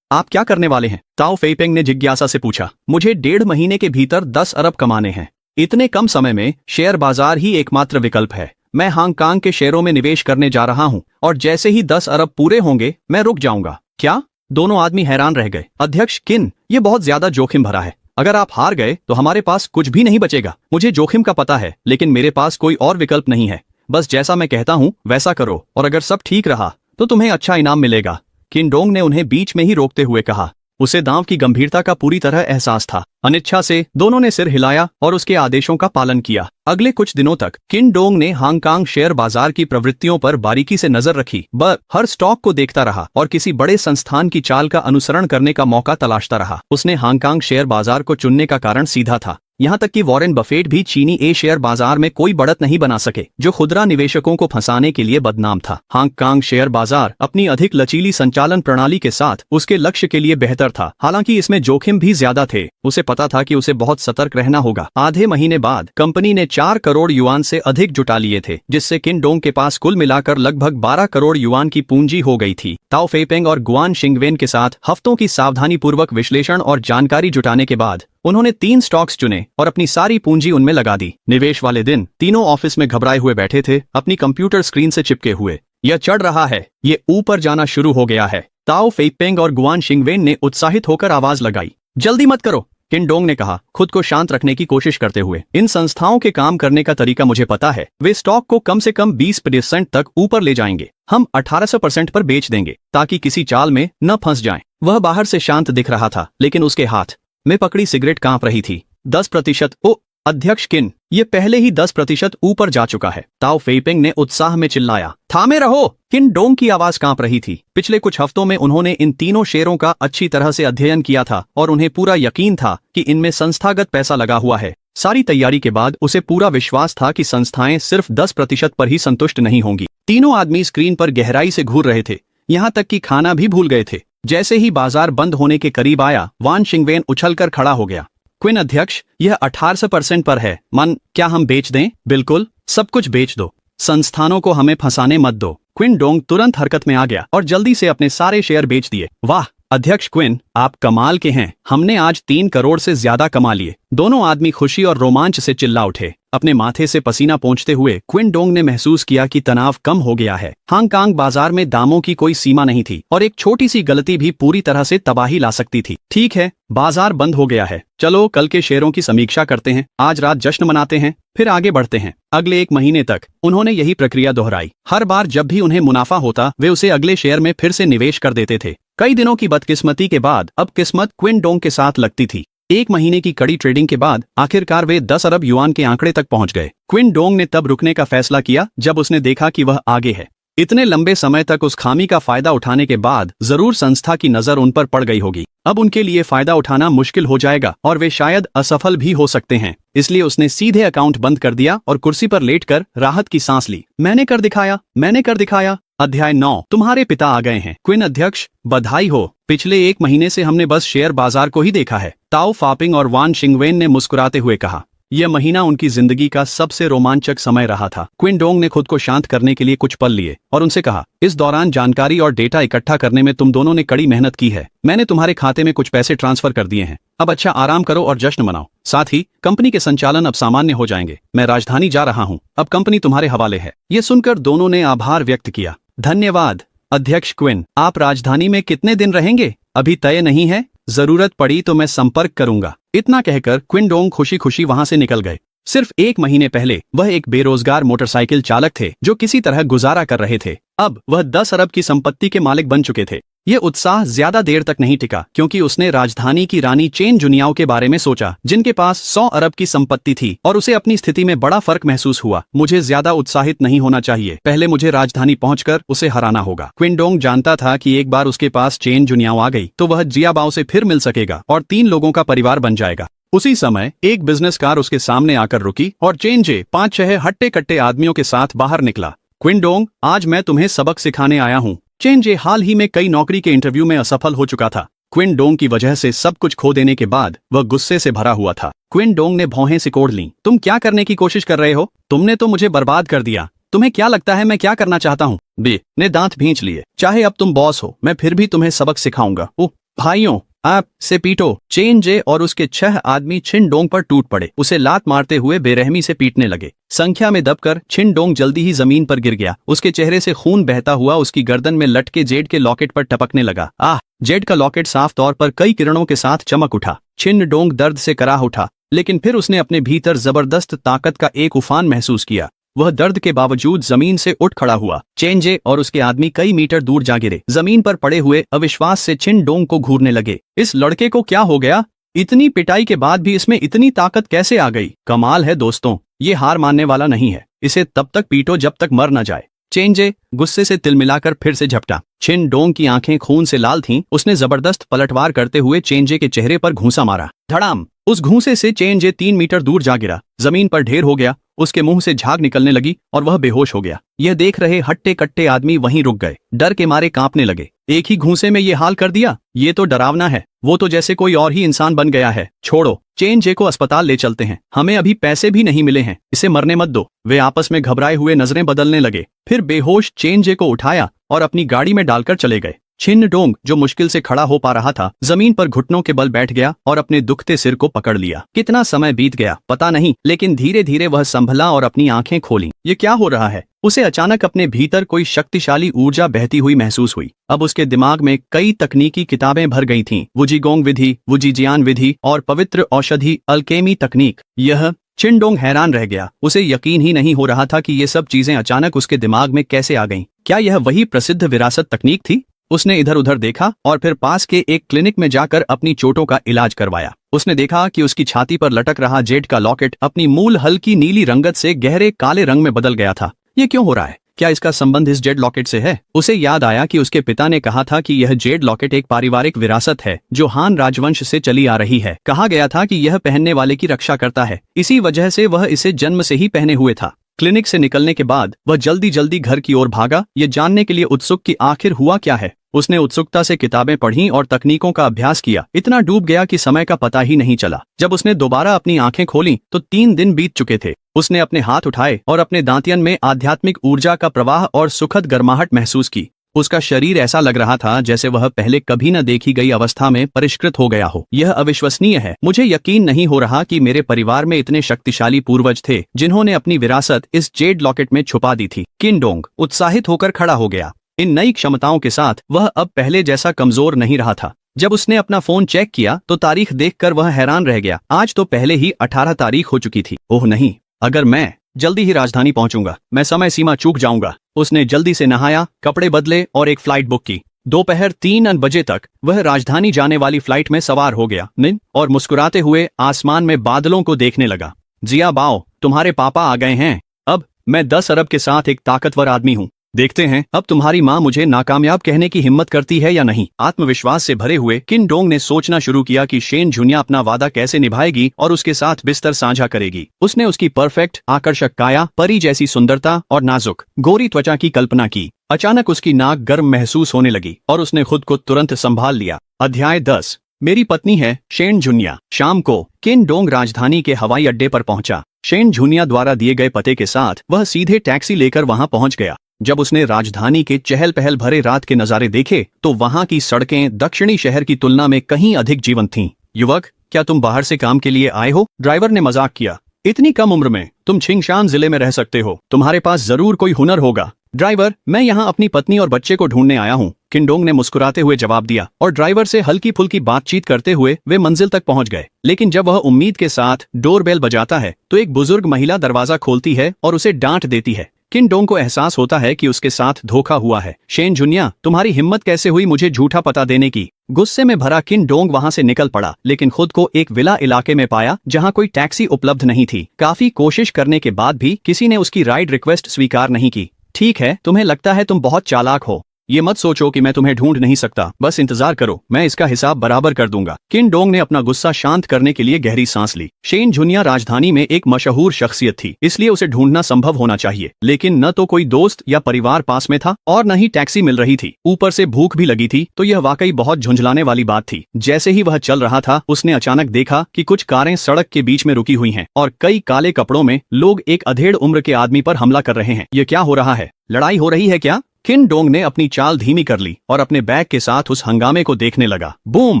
आप क्या करने वाले हैं? ताओ फेइपेंग ने जिज्ञासा से पूछा। मुझे 1.5 महीने के भीतर 10 अरब कमाने हैं। इतने कम समय में शेयर बाजार ही एकमात्र विकल्प है। मैं हांगकांग के शेयरों में निवेश करने जा रहा हूं और जैसे ही 10 अरब पूरे होंगे मैं रुक जाऊंगा। क्या? दोनों आदमी हैरान रह गए। अध्यक्ष किन, ये बहुत ज्यादा जोखिम भरा है। अगर आप हार गए तो हमारे पास कुछ भी नहीं बचेगा। मुझे जोखिम का पता है, लेकिन मेरे पास कोई और विकल्प नहीं है। बस जैसा मैं कहता हूँ वैसा करो, और अगर सब ठीक रहा तो तुम्हें अच्छा इनाम मिलेगा। किन डोंग ने उन्हें बीच में ही रोकते हुए कहा। उसे दांव की गंभीरता का पूरी तरह एहसास था। अनिच्छा से दोनों ने सिर हिलाया और उसके आदेशों का पालन किया। अगले कुछ दिनों तक किन डोंग ने हांगकांग शेयर बाजार की प्रवृत्तियों पर बारीकी से नजर रखी। वह हर स्टॉक को देखता रहा और किसी बड़े संस्थान की चाल का अनुसरण करने का मौका तलाशता रहा। उसने हांगकांग शेयर बाजार को चुनने का कारण सीधा था। यहाँ तक कि वॉरेन बफेट भी चीनी ए शेयर बाजार में कोई बढ़त नहीं बना सके, जो खुदरा निवेशकों को फंसाने के लिए बदनाम था। हांगकांग शेयर बाजार अपनी अधिक लचीली संचालन प्रणाली के साथ उसके लक्ष्य के लिए बेहतर था, हालांकि इसमें जोखिम भी ज्यादा थे। उसे पता था कि उसे बहुत सतर्क रहना होगा। आधे महीने बाद कंपनी ने 4 करोड़ युआन से अधिक जुटा लिए थे, जिससे किन डोंग के पास कुल मिलाकर लगभग 12 करोड़ युआन की पूंजी हो गई थी। ताओ फेपेंग और गुआन शिंगवेन के साथ हफ्तों की सावधानीपूर्वक विश्लेषण और जानकारी जुटाने के बाद उन्होंने 3 स्टॉक्स चुने और अपनी सारी पूंजी उनमें लगा दी। निवेश वाले दिन तीनों ऑफिस में घबराए हुए बैठे थे, अपनी कंप्यूटर स्क्रीन से चिपके हुए। यह चढ़ रहा है, ये ऊपर जाना शुरू हो गया है। ताओ फेपेंग और गुआन शिंगवेन ने उत्साहित होकर आवाज लगाई। जल्दी मत करो, किन डोंग ने कहा, खुद को शांत रखने की कोशिश करते हुए। इन संस्थाओं के काम करने का तरीका मुझे पता है। वे स्टॉक को कम से कम 20% तक ऊपर ले जाएंगे। हम 1800% पर बेच देंगे, ताकि किसी चाल में न फंस जाएं। वह बाहर से शांत दिख रहा था, लेकिन उसके हाथ में पकड़ी सिगरेट कांप रही थी। 10%? ओ अध्यक्ष किन, ये पहले ही 10% ऊपर जा चुका है। ताओ फेपेंग ने उत्साह में चिल्लाया। थामे रहो! किन डोंग की आवाज कांप रही थी। पिछले कुछ हफ्तों में उन्होंने इन तीनों शेयरों का अच्छी तरह से अध्ययन किया था और उन्हें पूरा यकीन था कि इनमें संस्थागत पैसा लगा हुआ है। सारी तैयारी के बाद उसे पूरा विश्वास था कि संस्थाएं सिर्फ 10% पर ही संतुष्ट नहीं होंगी। तीनों आदमी स्क्रीन पर गहराई से घूर रहे थे, यहाँ तक कि खाना भी भूल गए थे। जैसे ही बाजार बंद होने के करीब आया, वान शिंगवेन उछलकर खड़ा हो गया। क्विन अध्यक्ष, यह 1800% पर है। क्या हम बेच दें? बिल्कुल, सब कुछ बेच दो। संस्थानों को हमें फंसाने मत दो। क्विन डोंग तुरंत हरकत में आ गया और जल्दी से अपने सारे शेयर बेच दिए। वाह अध्यक्ष क्विन, आप कमाल के हैं। हमने आज 3 करोड़ से ज्यादा कमा लिए। दोनों आदमी खुशी और रोमांच से चिल्ला उठे। अपने माथे से पसीना पोंछते हुए क्विन डोंग ने महसूस किया कि तनाव कम हो गया है। हांगकांग बाजार में दामों की कोई सीमा नहीं थी और एक छोटी सी गलती भी पूरी तरह से तबाही ला सकती थी। ठीक है, बाजार बंद हो गया है, चलो कल के शेयरों की समीक्षा करते हैं। आज रात जश्न मनाते हैं, फिर आगे बढ़ते हैं। अगले 1 महीने तक उन्होंने यही प्रक्रिया दोहराई। हर बार जब भी उन्हें मुनाफा होता, वे उसे अगले शेयर में फिर से निवेश कर देते थे। कई दिनों की बदकिस्मती के बाद अब किस्मत क्विन डोंग के साथ लगती थी। 1 महीने की कड़ी ट्रेडिंग के बाद आखिरकार वे 10 अरब युआन के आंकड़े तक पहुंच गए। क्विन डोंग ने तब रुकने का फैसला किया जब उसने देखा कि वह आगे है। इतने लंबे समय तक उस खामी का फायदा उठाने के बाद जरूर संस्था की नजर उन पर पड़ गई होगी। अब उनके लिए फायदा उठाना मुश्किल हो जाएगा और वे शायद असफल भी हो सकते हैं। इसलिए उसने सीधे अकाउंट बंद कर दिया और कुर्सी पर लेटकर राहत की सांस ली। मैंने कर दिखाया, मैंने कर दिखाया। अध्याय 9, तुम्हारे पिता आ गए हैं। क्विन अध्यक्ष, बधाई हो। पिछले 1 महीने से हमने बस शेयर बाजार को ही देखा है। ताओ फापिंग और वान शिंगवेन ने मुस्कुराते हुए कहा। यह महीना उनकी जिंदगी का सबसे रोमांचक समय रहा था। क्विन डोंग ने खुद को शांत करने के लिए कुछ पल लिए और उनसे कहा, इस दौरान जानकारी और डेटा इकट्ठा करने में तुम दोनों ने कड़ी मेहनत की है। मैंने तुम्हारे खाते में कुछ पैसे ट्रांसफर कर दिए हैं। अब अच्छा आराम करो और जश्न मनाओ। साथ ही कंपनी के संचालन अब सामान्य हो जाएंगे। मैं राजधानी जा रहा हूँ, अब कंपनी तुम्हारे हवाले है। ये सुनकर दोनों ने आभार व्यक्त किया। धन्यवाद अध्यक्ष क्विन। आप राजधानी में कितने दिन रहेंगे? अभी तय नहीं है, जरूरत पड़ी तो मैं संपर्क करूंगा। इतना कहकर क्विन डोंग खुशी खुशी वहां से निकल गए। सिर्फ 1 महीने पहले वह एक बेरोजगार मोटरसाइकिल चालक थे जो किसी तरह गुजारा कर रहे थे। अब वह 10 अरब की संपत्ति के मालिक बन चुके थे। ये उत्साह ज्यादा देर तक नहीं टिका, क्योंकि उसने राजधानी की रानी चेन जुनियाओं के बारे में सोचा, जिनके पास 100 अरब की संपत्ति थी, और उसे अपनी स्थिति में बड़ा फर्क महसूस हुआ। मुझे ज्यादा उत्साहित नहीं होना चाहिए, पहले मुझे राजधानी पहुंचकर उसे हराना होगा। क्विन डोंग जानता था कि एक बार उसके पास चेन जुनियाओं आ गई तो वह जियाबाओ से फिर मिल सकेगा और 3 लोगों का परिवार बन जाएगा। उसी समय एक बिजनेस कार उसके सामने आकर रुकी और चेनजे 5-6 हट्टे कट्टे आदमियों के साथ बाहर निकला। क्विन डोंग, आज मैं तुम्हें सबक सिखाने आया हूँ। चेनजे हाल ही में कई नौकरी के इंटरव्यू में असफल हो चुका था। क्विन डोंग की वजह से सब कुछ खो देने के बाद वह गुस्से से भरा हुआ था। क्विन डोंग ने भौहें सिकोड़ लीं। तुम क्या करने की कोशिश कर रहे हो? तुमने तो मुझे बर्बाद कर दिया। तुम्हें क्या लगता है मैं क्या करना चाहता हूँ? बे ने दांत भींच लिए। चाहे अब तुम बॉस हो, मैं फिर भी तुम्हें सबक सिखाऊंगा। ओह भाइयों, आप से पीटो। चेनजे और उसके 6 आदमी छिन डोंग पर टूट पड़े। उसे लात मारते हुए बेरहमी से पीटने लगे। संख्या में दबकर छिन डोंग जल्दी ही जमीन पर गिर गया। उसके चेहरे से खून बहता हुआ उसकी गर्दन में लटके जेड के लॉकेट पर टपकने लगा। आह, जेड का लॉकेट साफ तौर पर कई किरणों के साथ चमक उठा। छिन्न डोंग दर्द से कराह उठा, लेकिन फिर उसने अपने भीतर जबरदस्त ताकत का एक उफान महसूस किया। वह दर्द के बावजूद जमीन से उठ खड़ा हुआ। चेंजे और उसके आदमी कई मीटर दूर जा गिरे। जमीन पर पड़े हुए अविश्वास से छिन्न डोंग को घूरने लगे। इस लड़के को क्या हो गया? इतनी पिटाई के बाद भी इसमें इतनी ताकत कैसे आ गई? कमाल है दोस्तों, ये हार मानने वाला नहीं है। इसे तब तक पीटो जब तक मर न जाए। चेंजे गुस्से से तिलमिलाकर फिर से झपटा। छिन्न डोंग की आंखें खून से लाल थीं। उसने जबरदस्त पलटवार करते हुए चेंजे के चेहरे पर घूंसा मारा। धड़ाम! उस घूंसे से चेंजे 3 मीटर दूर जा गिरा। जमीन पर ढेर हो गया। उसके मुंह से झाग निकलने लगी और वह बेहोश हो गया। यह देख रहे हट्टे कट्टे आदमी वहीं रुक गए, डर के मारे कांपने लगे। एक ही घूंसे में ये हाल कर दिया? ये तो डरावना है। वो तो जैसे कोई और ही इंसान बन गया है। छोड़ो, चेंजे को अस्पताल ले चलते हैं। हमें अभी पैसे भी नहीं मिले हैं, इसे मरने मत दो। वे आपस में घबराए हुए नजरें बदलने लगे। फिर बेहोश चेंजे को उठाया और अपनी गाड़ी में डालकर चले गए। छिन्न डोंग, जो मुश्किल से खड़ा हो पा रहा था, जमीन पर घुटनों के बल बैठ गया और अपने दुखते सिर को पकड़ लिया। कितना समय बीत गया पता नहीं, लेकिन धीरे धीरे वह संभला और अपनी आंखें खोली। ये क्या हो रहा है? उसे अचानक अपने भीतर कोई शक्तिशाली ऊर्जा बहती हुई महसूस हुई। अब उसके दिमाग में कई तकनीकी किताबें भर गई थीं। वुजिगोंग विधि, वुजिजियान विधि और पवित्र औषधि अल्केमी तकनीक। यह छिन्न डोंग हैरान रह गया। उसे यकीन ही नहीं हो रहा था कि ये सब चीजें अचानक उसके दिमाग में कैसे आ गईं। क्या यह वही प्रसिद्ध विरासत तकनीक थी? उसने इधर उधर देखा और फिर पास के एक क्लिनिक में जाकर अपनी चोटों का इलाज करवाया। उसने देखा कि उसकी छाती पर लटक रहा जेड का लॉकेट अपनी मूल हल्की नीली रंगत से गहरे काले रंग में बदल गया था। ये क्यों हो रहा है? क्या इसका संबंध इस जेड लॉकेट से है? उसे याद आया कि उसके पिता ने कहा था कि यह जेड लॉकेट एक पारिवारिक विरासत है जो हान राजवंश से चली आ रही है। कहा गया था कि यह पहनने वाले की रक्षा करता है, इसी वजह से वह इसे जन्म से ही पहने हुए था। क्लिनिक से निकलने के बाद वह जल्दी जल्दी घर की ओर भागा, ये जानने के लिए उत्सुक कि आखिर हुआ क्या है। उसने उत्सुकता से किताबें पढ़ीं और तकनीकों का अभ्यास किया। इतना डूब गया कि समय का पता ही नहीं चला। जब उसने दोबारा अपनी आंखें खोलीं तो 3 दिन बीत चुके थे। उसने अपने हाथ उठाए और अपने दांतियन में आध्यात्मिक ऊर्जा का प्रवाह और सुखद गर्माहट महसूस की। उसका शरीर ऐसा लग रहा था जैसे वह पहले कभी न देखी गई अवस्था में परिष्कृत हो गया हो। यह अविश्वसनीय है। मुझे यकीन नहीं हो रहा कि मेरे परिवार में इतने शक्तिशाली पूर्वज थे जिन्होंने अपनी विरासत इस जेड लॉकेट में छुपा दी थी। छिन्न डोंग उत्साहित होकर खड़ा हो गया। इन नई क्षमताओं के साथ वह अब पहले जैसा कमजोर नहीं रहा था। जब उसने अपना फोन चेक किया तो तारीख देखकर वह हैरान रह गया। आज तो पहले ही 18 तारीख हो चुकी थी। ओह नहीं, अगर मैं जल्दी ही राजधानी पहुंचूंगा, मैं समय सीमा चूक जाऊंगा। उसने जल्दी से नहाया, कपड़े बदले और एक फ्लाइट बुक की। दोपहर 3 बजे तक वह राजधानी जाने वाली फ्लाइट में सवार हो गया और मुस्कुराते हुए आसमान में बादलों को देखने लगा। जिया बाओ, तुम्हारे पापा आ गए हैं। अब मैं 10 अरब के साथ एक ताकतवर आदमी हूँ। देखते हैं अब तुम्हारी माँ मुझे नाकामयाब कहने की हिम्मत करती है या नहीं। आत्मविश्वास से भरे हुए छिन्न डोंग ने सोचना शुरू किया कि शेन झुनिया अपना वादा कैसे निभाएगी और उसके साथ बिस्तर साझा करेगी। उसने उसकी परफेक्ट, आकर्षक काया, परी जैसी सुंदरता और नाजुक गोरी त्वचा की कल्पना की। अचानक उसकी नाक गर्म महसूस होने लगी और उसने खुद को तुरंत संभाल लिया। अध्याय 10। मेरी पत्नी है शेन झुनिया। शाम को छिन्न डोंग राजधानी के हवाई अड्डे पर पहुंचा। शेन झुनिया द्वारा दिए गए पते के साथ वह सीधे टैक्सी लेकर वहां पहुंच गया। जब उसने राजधानी के चहल पहल भरे रात के नजारे देखे तो वहां की सड़कें दक्षिणी शहर की तुलना में कहीं अधिक जीवंत थीं। युवक, क्या तुम बाहर से काम के लिए आए हो? ड्राइवर ने मजाक किया। इतनी कम उम्र में तुम छिंगशान जिले में रह सकते हो, तुम्हारे पास जरूर कोई हुनर होगा। ड्राइवर, मैं यहाँ अपनी पत्नी और बच्चे को ढूंढने आया हूँ, छिन्न डोंग ने मुस्कुराते हुए जवाब दिया और ड्राइवर से हल्की फुल्की बातचीत करते हुए वे मंजिल तक पहुंच गए। लेकिन जब वह उम्मीद के साथ डोरबेल बजाता है तो एक बुजुर्ग महिला दरवाजा खोलती है और उसे डांट देती है। छिन्न डोंग को एहसास होता है कि उसके साथ धोखा हुआ है। शेन झुनिया, तुम्हारी हिम्मत कैसे हुई मुझे झूठा पता देने की? गुस्से में भरा छिन्न डोंग वहां से निकल पड़ा, लेकिन खुद को एक विला इलाके में पाया जहां कोई टैक्सी उपलब्ध नहीं थी। काफी कोशिश करने के बाद भी किसी ने उसकी राइड रिक्वेस्ट स्वीकार नहीं की। ठीक है, तुम्हें लगता है तुम बहुत चालाक हो। ये मत सोचो कि मैं तुम्हें ढूंढ नहीं सकता, बस इंतजार करो, मैं इसका हिसाब बराबर कर दूंगा। छिन्न डोंग ने अपना गुस्सा शांत करने के लिए गहरी सांस ली। शेन झुनिया राजधानी में एक मशहूर शख्सियत थी, इसलिए उसे ढूंढना संभव होना चाहिए। लेकिन न तो कोई दोस्त या परिवार पास में था और न ही टैक्सी मिल रही थी। ऊपर से भूख भी लगी थी, तो यह वाकई बहुत झुंझलाने वाली बात थी। जैसे ही वह चल रहा था उसने अचानक देखा कि कुछ कारें सड़क के बीच में रुकी हुई हैं और कई काले कपड़ों में लोग एक अधेड़ उम्र के आदमी पर हमला कर रहे हैं। ये क्या हो रहा है? लड़ाई हो रही है क्या? छिन्न डोंग ने अपनी चाल धीमी कर ली और अपने बैग के साथ उस हंगामे को देखने लगा। बूम!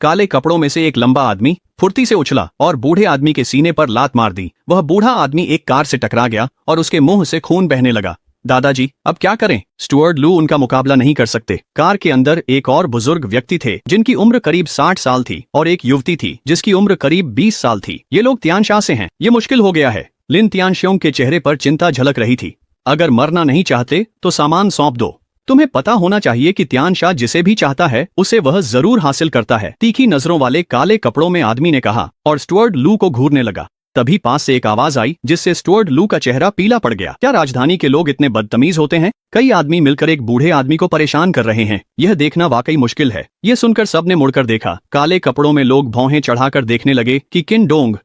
काले कपड़ों में से एक लंबा आदमी फुर्ती से उछला और बूढ़े आदमी के सीने पर लात मार दी। वह बूढ़ा आदमी एक कार से टकरा गया और उसके मुंह से खून बहने लगा। दादाजी अब क्या करें? स्टुअर्ट लू उनका मुकाबला नहीं कर सकते। कार के अंदर एक और बुजुर्ग व्यक्ति थे जिनकी उम्र करीब 60 साल थी और एक युवती थी जिसकी उम्र करीब 20 साल थी। ये लोग तियानशा से हैं। ये मुश्किल हो गया है। लिन तियानशियोंग के चेहरे पर चिंता झलक रही थी। अगर मरना नहीं चाहते तो सामान सौंप दो। तुम्हें पता होना चाहिए कि तियानशा जिसे भी चाहता है उसे वह जरूर हासिल करता है, तीखी नजरों वाले काले कपड़ों में आदमी ने कहा और स्टुअर्ट लू को घूरने लगा। तभी पास से एक आवाज आई जिससे स्टुअर्ट लू का चेहरा पीला पड़ गया। क्या राजधानी के लोग इतने बदतमीज होते हैं? कई आदमी मिलकर एक बूढ़े आदमी को परेशान कर रहे हैं। यह देखना वाकई मुश्किल है। यह सुनकर सबने मुड़कर देखा। काले कपड़ों में लोग भौहें चढ़ाकर देखने लगे कि किन डोंग,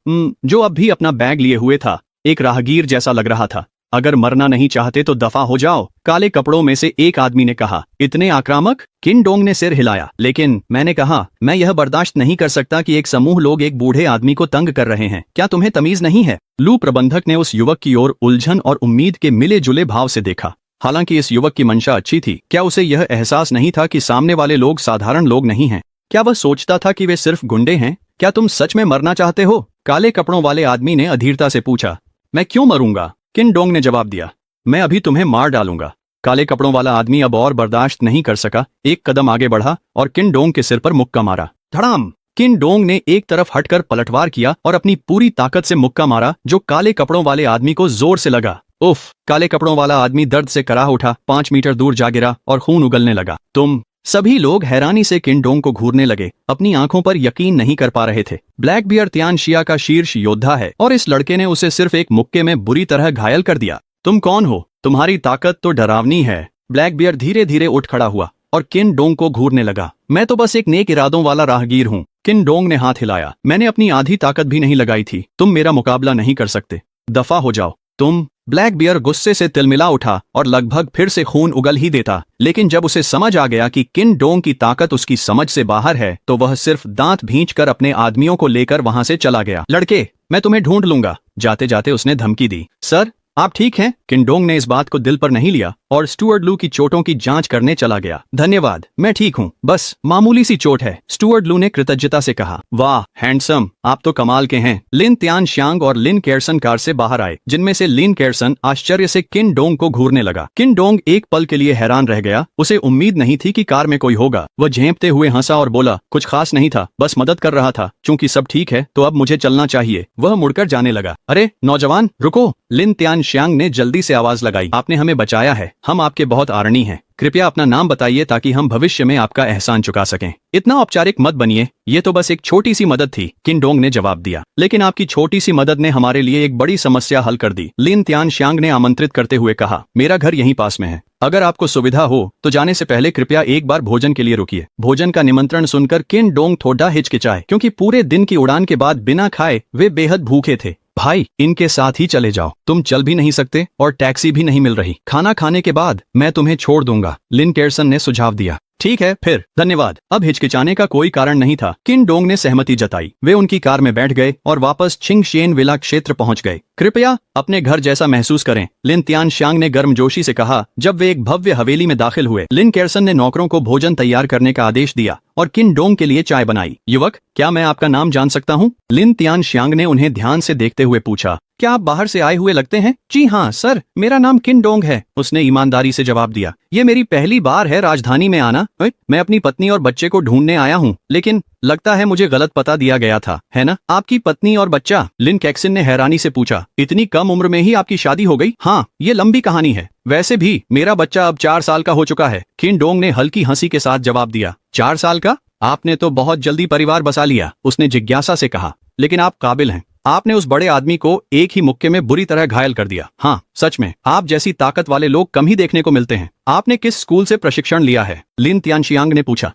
जो अब भी अपना बैग लिए हुए था, एक राहगीर जैसा लग रहा था। अगर मरना नहीं चाहते तो दफा हो जाओ, काले कपड़ों में से एक आदमी ने कहा। इतने आक्रामक? किन डोंग ने सिर हिलाया। लेकिन मैंने कहा, मैं यह बर्दाश्त नहीं कर सकता कि एक समूह लोग एक बूढ़े आदमी को तंग कर रहे हैं। क्या तुम्हें तमीज नहीं है? लू प्रबंधक ने उस युवक की ओर उलझन और उम्मीद के मिले जुले भाव से देखा। हालांकि इस युवक की मंशा अच्छी थी। क्या उसे यह एहसास नहीं था कि सामने वाले लोग साधारण लोग नहीं हैं? क्या वह सोचता था कि वे सिर्फ गुंडे हैं? क्या तुम सच में मरना चाहते हो? काले कपड़ों वाले आदमी ने अधीरता से पूछा। मैं क्यों मरूंगा? किन डोंग ने जवाब दिया। मैं अभी तुम्हें मार डालूंगा। काले कपड़ों वाला आदमी अब और बर्दाश्त नहीं कर सका। एक कदम आगे बढ़ा और किन डोंग के सिर पर मुक्का मारा। धड़ाम! किन डोंग ने एक तरफ हटकर पलटवार किया और अपनी पूरी ताकत से मुक्का मारा जो काले कपड़ों वाले आदमी को जोर से लगा। उफ! काले कपड़ों वाला आदमी दर्द से कराह उठा, 5 मीटर दूर जा गिरा और खून उगलने लगा। तुम! सभी लोग हैरानी से किन डोंग को घूरने लगे, अपनी आंखों पर यकीन नहीं कर पा रहे थे। ब्लैक बियर तियानशिया का शीर्ष योद्धा है और इस लड़के ने उसे सिर्फ एक मुक्के में बुरी तरह घायल कर दिया। तुम कौन हो? तुम्हारी ताकत तो डरावनी है। ब्लैक बियर धीरे धीरे उठ खड़ा हुआ और किन डोंग को घूरने लगा। मैं तो बस एक नेक इरादों वाला राहगीर हूँ। किन डोंग ने हाथ हिलाया। मैंने अपनी आधी ताकत भी नहीं लगाई थी। तुम मेरा मुकाबला नहीं कर सकते। दफा हो जाओ। तुम! ब्लैक बियर गुस्से से तिलमिला उठा और लगभग फिर से खून उगल ही देता। लेकिन जब उसे समझ आ गया कि किन डोंग की ताकत उसकी समझ से बाहर है तो वह सिर्फ दांत भींचकर अपने आदमियों को लेकर वहां से चला गया। लड़के, मैं तुम्हें ढूंढ लूंगा। जाते जाते उसने धमकी दी। सर, आप ठीक हैं? किन डोंग ने इस बात को दिल पर नहीं लिया और स्टुअर्ट लू की चोटों की जांच करने चला गया। धन्यवाद, मैं ठीक हूँ, बस मामूली सी चोट है, स्टुअर्ट लू ने कृतज्ञता से कहा। वाह हैंडसम, आप तो कमाल के हैं। लिन तियानशियांग और लिन केयरसन कार से बाहर आए, जिनमें से लिन केयरसन आश्चर्य से किन डोंग को घूरने लगा। किन डोंग एक पल के लिए हैरान रह गया। उसे उम्मीद नहीं थी कि कार में कोई होगा। वह झेंपते हुए हंसा और बोला, कुछ खास नहीं था, बस मदद कर रहा था। चूंकि सब ठीक है तो अब मुझे चलना चाहिए। वह मुड़कर जाने लगा। अरे नौजवान, रुको! लिन तियानशियांग ने जल्दी से आवाज लगाई। आपने हमें बचाया है। हम आपके बहुत आरणी हैं। कृपया अपना नाम बताइए ताकि हम भविष्य में आपका एहसान चुका सकें। इतना औपचारिक मत बनिए, ये तो बस एक छोटी सी मदद थी, किन डोंग ने जवाब दिया। लेकिन आपकी छोटी सी मदद ने हमारे लिए एक बड़ी समस्या हल कर दी। लिन तियानशियांग ने आमंत्रित करते हुए कहा, मेरा घर यहीं पास में है। अगर आपको सुविधा हो तो जाने से पहले कृपया एक बार भोजन के लिए रुकिए। भोजन का निमंत्रण सुनकर किन डोंग थोड़ा हिचकिचाए, क्योंकि पूरे दिन की उड़ान के बाद बिना खाए वे बेहद भूखे थे। भाई, इनके साथ ही चले जाओ। तुम चल भी नहीं सकते और टैक्सी भी नहीं मिल रही। खाना खाने के बाद मैं तुम्हें छोड़ दूंगा, लिन केयरसन ने सुझाव दिया। ठीक है फिर, धन्यवाद। अब हिचकिचाने का कोई कारण नहीं था। किन डोंग ने सहमति जताई। वे उनकी कार में बैठ गए और वापस छिंगशेन विला क्षेत्र पहुंच गए। कृपया अपने घर जैसा महसूस करें, लिन तियानशियांग ने गर्मजोशी से कहा जब वे एक भव्य हवेली में दाखिल हुए। लिन केयरसन ने नौकरों को भोजन तैयार करने का आदेश दिया और किन डोंग के लिए चाय बनाई। युवक, क्या मैं आपका नाम जान सकता हूँ? लिन तियानशियांग ने उन्हें ध्यान से देखते हुए पूछा। क्या आप बाहर से आए हुए लगते हैं? जी हाँ सर, मेरा नाम किन डोंग है, उसने ईमानदारी से जवाब दिया। ये मेरी पहली बार है राजधानी में आना। मैं अपनी पत्नी और बच्चे को ढूंढने आया हूँ, लेकिन लगता है मुझे गलत पता दिया गया था, है ना? आपकी पत्नी और बच्चा? लिन केक्सिन ने हैरानी से पूछा। इतनी कम उम्र में ही आपकी शादी हो गई? हाँ, ये लंबी कहानी है। वैसे भी मेरा बच्चा अब 4 साल का हो चुका है, किन डोंग ने हल्की हंसी के साथ जवाब दिया। 4 साल का? आपने तो बहुत जल्दी परिवार बसा लिया, उसने जिज्ञासा से कहा। लेकिन आप काबिल हैं। आपने उस बड़े आदमी को एक ही मुक्के में बुरी तरह घायल कर दिया। हाँ, सच में आप जैसी ताकत वाले लोग कम ही देखने को मिलते हैं। आपने किस स्कूल से प्रशिक्षण लिया है? लिन तियानशियांग ने पूछा।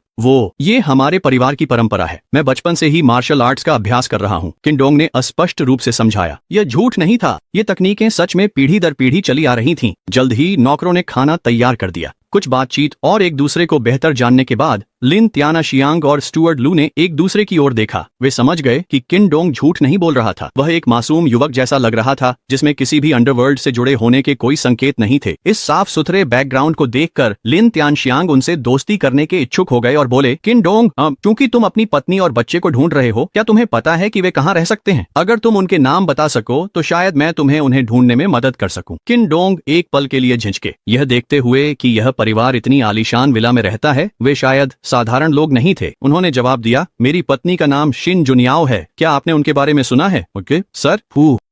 ये हमारे परिवार की परंपरा है। मैं बचपन से ही मार्शल आर्ट्स का अभ्यास कर रहा हूँ, किन डोंग ने अस्पष्ट रूप से समझाया। यह झूठ नहीं था, ये तकनीकें सच में पीढ़ी दर पीढ़ी चली आ रही थीं। जल्द ही नौकरों ने खाना तैयार कर दिया। कुछ बातचीत और एक दूसरे को बेहतर जानने के बाद लिन तियानशियांग और स्टुअर्ट लू ने एक दूसरे की ओर देखा। वे समझ गए कि किन डोंग झूठ नहीं बोल रहा था। वह एक मासूम युवक जैसा लग रहा था जिसमें किसी भी अंडरवर्ल्ड से जुड़े होने के कोई संकेत नहीं थे। इस साफ सुथरे बैकग्राउंड को देखकर लिन तियानशियांग उनसे दोस्ती करने के इच्छुक हो गए और बोले, किन डोंग, क्योंकि तुम अपनी पत्नी और बच्चे को ढूंढ रहे हो, क्या तुम्हें पता है कि वे कहाँ रह सकते हैं? अगर तुम उनके नाम बता सको तो शायद मैं तुम्हें उन्हें ढूंढने में मदद कर सकूं। किन डोंग एक पल के लिए झिझके, यह देखते हुए कि यह परिवार इतनी आलीशान विला में रहता है वे शायद साधारण लोग नहीं थे। उन्होंने जवाब दिया, मेरी पत्नी का नाम शिन जुनियाओ है, क्या आपने उनके बारे में सुना है? Okay sir.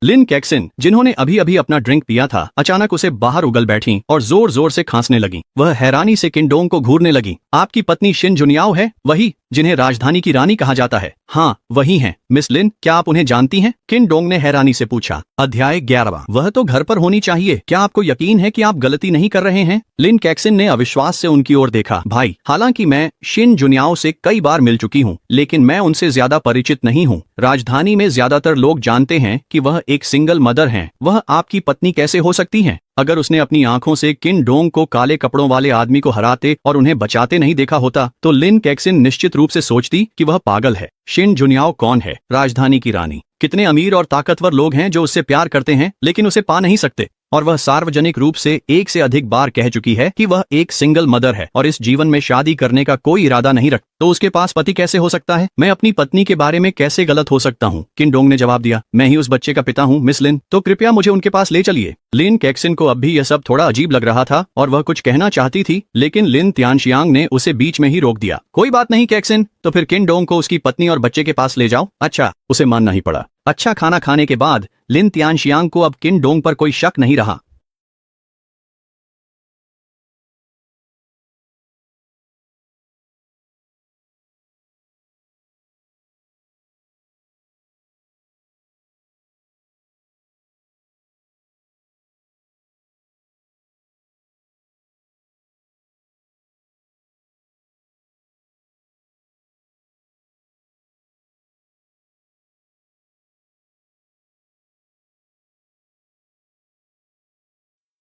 लिन कैक्सन, जिन्होंने अभी अभी अपना ड्रिंक पिया था, अचानक उसे बाहर उगल बैठी और जोर जोर से खांसने लगी। वह हैरानी से किन डोंग को घूरने लगी। आपकी पत्नी शिन जुनियाओ है? वही जिन्हें राजधानी की रानी कहा जाता है? हाँ वही हैं। मिस लिन, क्या आप उन्हें जानती हैं? किन डोंग ने हैरानी से पूछा। अध्याय 11। वह तो घर पर होनी चाहिए, क्या आपको यकीन है कि आप गलती नहीं कर रहे हैं? लिन कैक्सन ने अविश्वास से उनकी ओर देखा। भाई, हालांकि मैं शिन जुनियाओ से कई बार मिल चुकी हूँ, लेकिन मैं उनसे ज्यादा परिचित नहीं हूँ। राजधानी में ज्यादातर लोग जानते हैं कि वह एक सिंगल मदर हैं। वह आपकी पत्नी कैसे हो सकती हैं? अगर उसने अपनी आंखों से किन डोंग को काले कपड़ों वाले आदमी को हराते और उन्हें बचाते नहीं देखा होता तो लिन कैक्सन निश्चित रूप से सोचती कि वह पागल है। शिन जुनियाओ कौन है? राजधानी की रानी। कितने अमीर और ताकतवर लोग हैं जो उससे प्यार करते हैं लेकिन उसे पा नहीं सकते, और वह सार्वजनिक रूप से एक से अधिक बार कह चुकी है कि वह एक सिंगल मदर है और इस जीवन में शादी करने का कोई इरादा नहीं रखती। तो उसके पास पति कैसे हो सकता है? मैं अपनी पत्नी के बारे में कैसे गलत हो सकता हूँ? किन डोंग ने जवाब दिया, मैं ही उस बच्चे का पिता हूँ मिस लिन, तो कृपया मुझे उनके पास ले चलिए। लिन कैक्सन को अब भी यह सब थोड़ा अजीब लग रहा था और वह कुछ कहना चाहती थी, लेकिन लिन त्यांशियांग ने उसे बीच में ही रोक दिया। कोई बात नहीं कैक्सन, तो फिर किन डोंग को उसकी पत्नी और बच्चे के पास ले जाओ। अच्छा, उसे मानना ही पड़ा। अच्छा खाना खाने के बाद लिन त्यांशियांग को अब किन डोंग पर कोई शक नहीं रहा।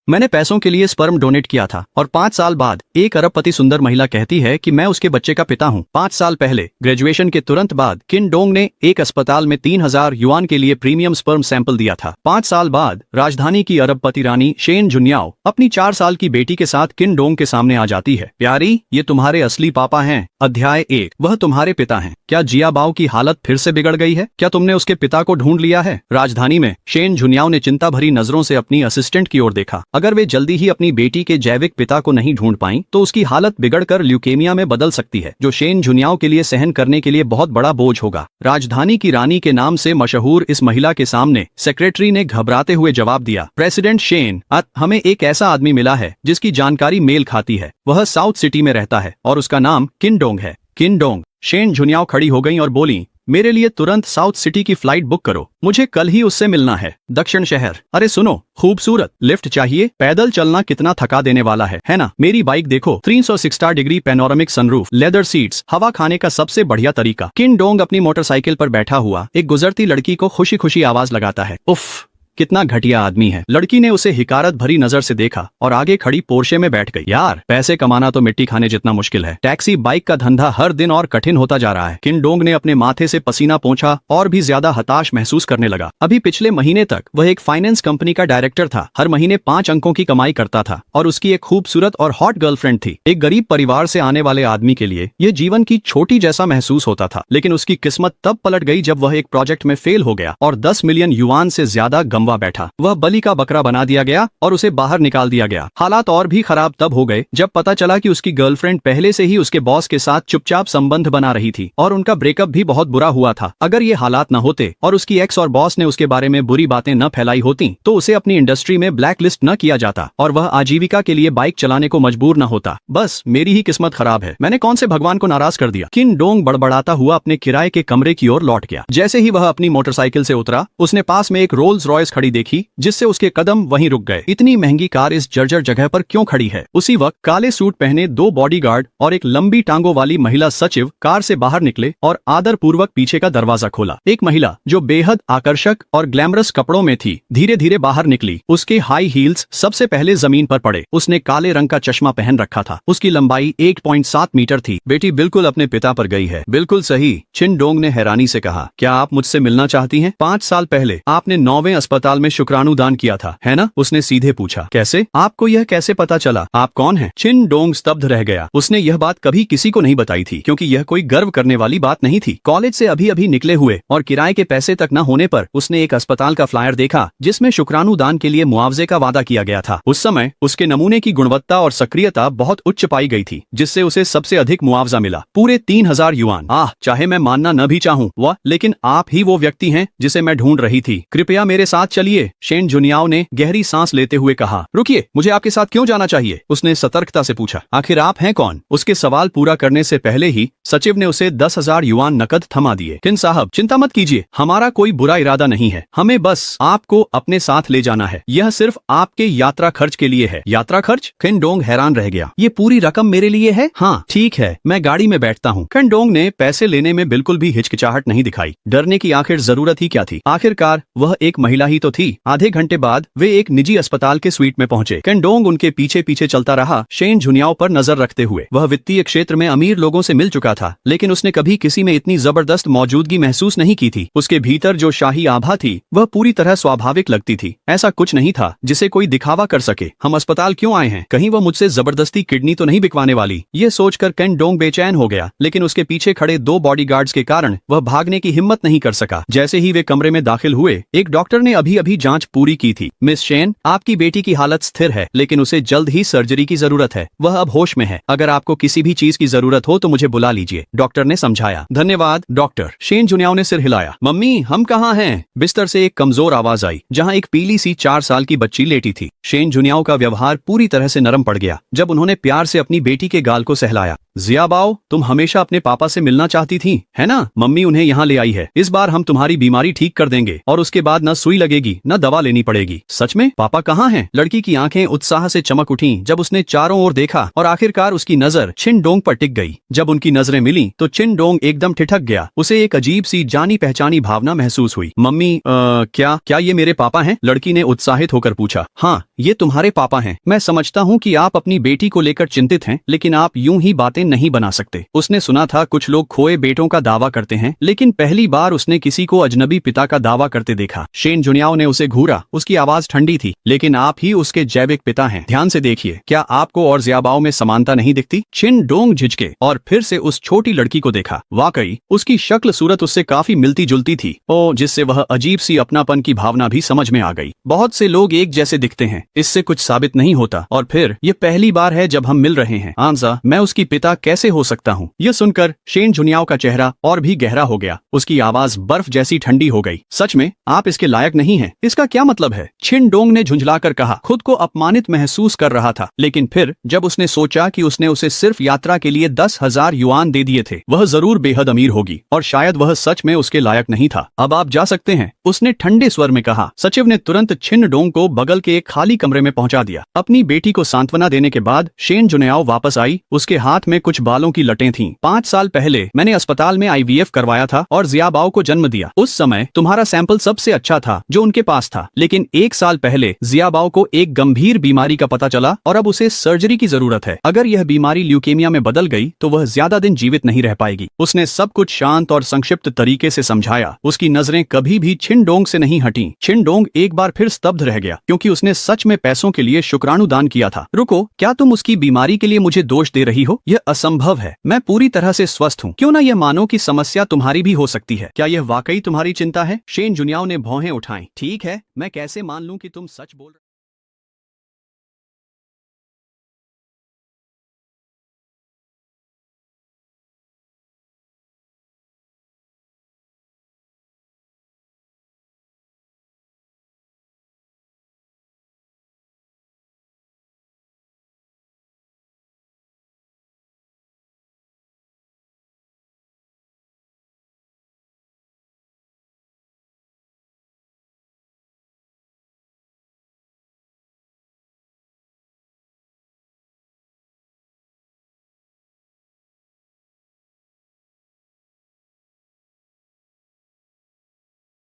मैंने पैसों के लिए स्पर्म डोनेट किया था और 5 साल बाद एक अरबपति सुंदर महिला कहती है कि मैं उसके बच्चे का पिता हूँ। 5 साल पहले ग्रेजुएशन के तुरंत बाद किन डोंग ने एक अस्पताल में 3000 युआन के लिए प्रीमियम स्पर्म सैंपल दिया था। 5 साल बाद राजधानी की अरबपति रानी शेन जुनियाओ अपनी 4 साल की बेटी के साथ किन डोंग के सामने आ जाती है। प्यारी, ये तुम्हारे असली पापा हैं। अध्याय 1। वह तुम्हारे पिता हैं। क्या जियाबाओ की हालत फिर से बिगड़ गई है? क्या तुमने उसके पिता को ढूंढ लिया है? राजधानी में शेन जुनियाओ ने चिंता भरी नजरों से अपनी असिस्टेंट की ओर देखा। अगर वे जल्दी ही अपनी बेटी के जैविक पिता को नहीं ढूंढ पाईं, तो उसकी हालत बिगड़कर ल्यूकेमिया में बदल सकती है, जो शेन जुनियाओ के लिए सहन करने के लिए बहुत बड़ा बोझ होगा। राजधानी की रानी के नाम से मशहूर इस महिला के सामने सेक्रेटरी ने घबराते हुए जवाब दिया, प्रेसिडेंट शेन, हमें एक ऐसा आदमी मिला है जिसकी जानकारी मेल खाती है। वह साउथ सिटी में रहता है और उसका नाम किन डोंग है। किन डोंग? शेन जुनियाओ खड़ी हो गई और बोली, मेरे लिए तुरंत साउथ सिटी की फ्लाइट बुक करो, मुझे कल ही उससे मिलना है। दक्षिण शहर। अरे सुनो, खूबसूरत लिफ्ट चाहिए? पैदल चलना कितना थका देने वाला है ना? मेरी बाइक देखो, 360 degree panoramic sunroof, leather seats, हवा खाने का सबसे बढ़िया तरीका। किन डोंग अपनी मोटरसाइकिल पर बैठा हुआ एक गुजरती लड़की को खुशी खुशी आवाज लगाता है। उफ, कितना घटिया आदमी है। लड़की ने उसे हिकारत भरी नजर से देखा और आगे खड़ी पोर्शे में बैठ गई। यार, पैसे कमाना तो मिट्टी खाने जितना मुश्किल है। टैक्सी बाइक का धंधा हर दिन और कठिन होता जा रहा है। किन डोंग ने अपने माथे से पसीना पोंछा और भी ज्यादा हताश महसूस करने लगा। अभी पिछले महीने तक वह एक फाइनेंस कंपनी का डायरेक्टर था, हर महीने 5 अंकों की कमाई करता था और उसकी एक खूबसूरत और हॉट गर्लफ्रेंड थी। एक गरीब परिवार से आने वाले आदमी के लिए यह जीवन की छोटी जैसा महसूस होता था, लेकिन उसकी किस्मत तब पलट गई जब वह एक प्रोजेक्ट में फेल हो गया और 10 मिलियन युआन से ज्यादा गंवा बैठा। वह बलि का बकरा बना दिया गया और उसे बाहर निकाल दिया गया। हालात और भी खराब तब हो गए जब पता चला कि उसकी गर्लफ्रेंड पहले से ही उसके बॉस के साथ चुपचाप संबंध बना रही थी और उनका ब्रेकअप भी बहुत बुरा हुआ था। अगर ये हालात न होते और उसकी एक्स और बॉस ने उसके बारे में बुरी बातें न फैलाई होती तो उसे अपनी इंडस्ट्री में ब्लैक लिस्ट न किया जाता और वह आजीविका के लिए बाइक चलाने को मजबूर न होता। बस मेरी ही किस्मत खराब है, मैंने कौन से भगवान को नाराज कर दिया। किन डोंग बड़बड़ाता हुआ अपने किराए के कमरे की ओर लौट गया। जैसे ही वह अपनी मोटरसाइकिल से उतरा, उसने पास में एक रोल्स रॉयस खड़ी देखी, जिससे उसके कदम वहीं रुक गए। इतनी महंगी कार इस जर्जर जगह पर क्यों खड़ी है? उसी वक्त काले सूट पहने 2 बॉडीगार्ड और एक लंबी टांगों वाली महिला सचिव कार से बाहर निकले और आदर पूर्वक पीछे का दरवाजा खोला। एक महिला जो बेहद आकर्षक और ग्लैमरस कपड़ों में थी धीरे धीरे बाहर निकली। उसके हाई हील्स सबसे पहले जमीन पर पड़े। उसने काले रंग का चश्मा पहन रखा था। उसकी लंबाई 1.7 मीटर थी। बेटी बिल्कुल अपने पिता पर गई है। बिल्कुल सही, चिन डोंग ने हैरानी से कहा। क्या आप मुझसे मिलना चाहती हैं? 5 साल पहले आपने 9वें अस्पताल अस्पताल में शुक्राणु दान किया था, है ना? उसने सीधे पूछा। कैसे? आपको यह कैसे पता चला? आप कौन हैं? छिन डोंग स्तब्ध रह गया। उसने यह बात कभी किसी को नहीं बताई थी क्योंकि यह कोई गर्व करने वाली बात नहीं थी। कॉलेज से अभी अभी निकले हुए और किराए के पैसे तक न होने पर उसने एक अस्पताल का फ्लायर देखा जिसमें शुक्राणु दान के लिए मुआवजे का वादा किया गया था। उस समय उसके नमूने की गुणवत्ता और सक्रियता बहुत उच्च पाई गई थी जिससे उसे सबसे अधिक मुआवजा मिला, पूरे 3000 युआन। चाहे मैं मानना न भी चाहूँ वह, लेकिन आप ही वो व्यक्ति हैं जिसे मैं ढूंढ रही थी। कृपया मेरे साथ चलिए, शेन जुनियाओ ने गहरी सांस लेते हुए कहा। रुकिए, मुझे आपके साथ क्यों जाना चाहिए? उसने सतर्कता से पूछा। आखिर आप हैं कौन? उसके सवाल पूरा करने से पहले ही सचिव ने उसे 10,000 युआन नकद थमा दिए। किन साहब, चिंता मत कीजिए, हमारा कोई बुरा इरादा नहीं है, हमें बस आपको अपने साथ ले जाना है। यह सिर्फ आपके यात्रा खर्च के लिए है। यात्रा खर्च? किन डोंग हैरान रह गया। ये पूरी रकम मेरे लिए है? हाँ ठीक है, मैं गाड़ी में बैठता हूँ। किन डोंग ने पैसे लेने में बिल्कुल भी हिचकिचाहट नहीं दिखाई। डरने की आखिर जरूरत ही क्या थी? आखिरकार वह एक महिला ही तो थी। आधे घंटे बाद वे एक निजी अस्पताल के स्वीट में पहुंचे। किन डोंग उनके पीछे पीछे चलता रहा, शेन जुनियाओ पर नजर रखते हुए। वह वित्तीय क्षेत्र में अमीर लोगों से मिल चुका था, लेकिन उसने कभी किसी में इतनी जबरदस्त मौजूदगी महसूस नहीं की थी। उसके भीतर जो शाही आभा थी वह पूरी तरह स्वाभाविक लगती थी। ऐसा कुछ नहीं था जिसे कोई दिखावा कर सके। हम अस्पताल क्यों आए हैं? कहीं वह मुझसे जबरदस्ती किडनी तो नहीं बिकवाने वाली? ये सोचकर किन डोंग बेचैन हो गया, लेकिन उसके पीछे खड़े 2 बॉडीगार्ड्स के कारण वह भागने की हिम्मत नहीं कर सका। जैसे ही वे कमरे में दाखिल हुए, एक डॉक्टर ने अभी अभी जांच पूरी की थी। मिस शेन, आपकी बेटी की हालत स्थिर है, लेकिन उसे जल्द ही सर्जरी की जरूरत है। वह अब होश में है। अगर आपको किसी भी चीज की जरूरत हो तो मुझे बुला लीजिए, डॉक्टर ने समझाया। धन्यवाद डॉक्टर, शेन जुनियाओ ने सिर हिलाया। मम्मी, हम कहाँ हैं? बिस्तर से एक कमजोर आवाज आई, जहाँ एक पीली सी 4 साल की बच्ची लेटी थी। शेन जुनियाओ का व्यवहार पूरी तरह से नरम पड़ गया जब उन्होंने प्यार से अपनी बेटी के गाल को सहलाया। जियाबाओ, तुम हमेशा अपने पापा से मिलना चाहती थी, है ना? मम्मी उन्हें यहाँ ले आई है। इस बार हम तुम्हारी बीमारी ठीक कर देंगे और उसके बाद न सुई लगेगी न दवा लेनी पड़ेगी। सच में? पापा कहाँ हैं? लड़की की आंखें उत्साह से चमक उठीं जब उसने चारों ओर देखा और आखिरकार उसकी नजर छिन डोंग पर टिक गई। जब उनकी नजरें मिली तो छिन डोंग एकदम ठिठक गया। उसे एक अजीब सी जानी पहचानी भावना महसूस हुई। मम्मी, क्या ये मेरे पापा हैं? लड़की ने उत्साहित होकर पूछा। हाँ, ये तुम्हारे पापा हैं। मैं समझता हूँ कि आप अपनी बेटी को लेकर चिंतित हैं, लेकिन आप यूं ही बातें नहीं बना सकते। उसने सुना था कुछ लोग खोए बेटों का दावा करते हैं, लेकिन पहली बार उसने किसी को अजनबी पिता का दावा करते देखा। शेन जुनियाओ ने उसे घूरा। उसकी आवाज ठंडी थी। लेकिन आप ही उसके जैविक पिता हैं। ध्यान से देखिए, क्या आपको और जियाबाओ में समानता नहीं दिखती? छिन डोंग झिझके और फिर से उस छोटी लड़की को देखा। वाकई उसकी शक्ल सूरत उससे काफी मिलती जुलती थी, जिससे वह अजीब सी अपनापन की भावना भी समझ में आ गई। बहुत से लोग एक जैसे दिखते हैं, इससे कुछ साबित नहीं होता। और फिर ये पहली बार है जब हम मिल रहे हैं। आंजा, मैं उसकी पिता कैसे हो सकता हूँ? यह सुनकर शेन जुनियाओ का चेहरा और भी गहरा हो गया। उसकी आवाज बर्फ जैसी ठंडी हो गई। सच में आप इसके लायक नहीं हैं। इसका क्या मतलब है? छिन डोंग ने झुंझलाकर कहा। खुद को अपमानित महसूस कर रहा था, लेकिन फिर जब उसने सोचा कि उसने उसे सिर्फ यात्रा के लिए 10,000 युआन दे दिए थे, वह जरूर बेहद अमीर होगी और शायद वह सच में उसके लायक नहीं था। अब आप जा सकते हैं, उसने ठंडे स्वर में कहा। सचिव ने तुरंत छिन डोंग को बगल के एक खाली कमरे में पहुंचा दिया। अपनी बेटी को सांत्वना देने के बाद शेन जुनियाओ वापस आई। उसके हाथ में कुछ बालों की लटें थीं। 5 साल पहले मैंने अस्पताल में IVF करवाया था और जियाबाओ को जन्म दिया। उस समय तुम्हारा सैंपल सबसे अच्छा था जो उनके पास था, लेकिन 1 साल पहले जियाबाओ को एक गंभीर बीमारी का पता चला और अब उसे सर्जरी की जरूरत है। अगर यह बीमारी ल्यूकेमिया में बदल गई तो वह ज्यादा दिन जीवित नहीं रह पाएगी। उसने सब कुछ शांत और संक्षिप्त तरीके से समझाया। उसकी नजरें कभी भी छिन डोंग से नहीं हटी। छिन डोंग एक बार फिर स्तब्ध रह गया, क्योंकि उसने सच में पैसों के लिए शुक्राणु दान किया था। रुको, क्या तुम उसकी बीमारी के लिए मुझे दोष दे रही हो? यह असंभव है। मैं पूरी तरह से स्वस्थ हूँ। क्यों ना यह मानो कि समस्या तुम्हारी भी हो सकती है। क्या यह वाकई तुम्हारी चिंता है? शेन जुनियाओ ने भौहें उठाई। ठीक है, मैं कैसे मान लूं कि तुम सच बोल रहे हो?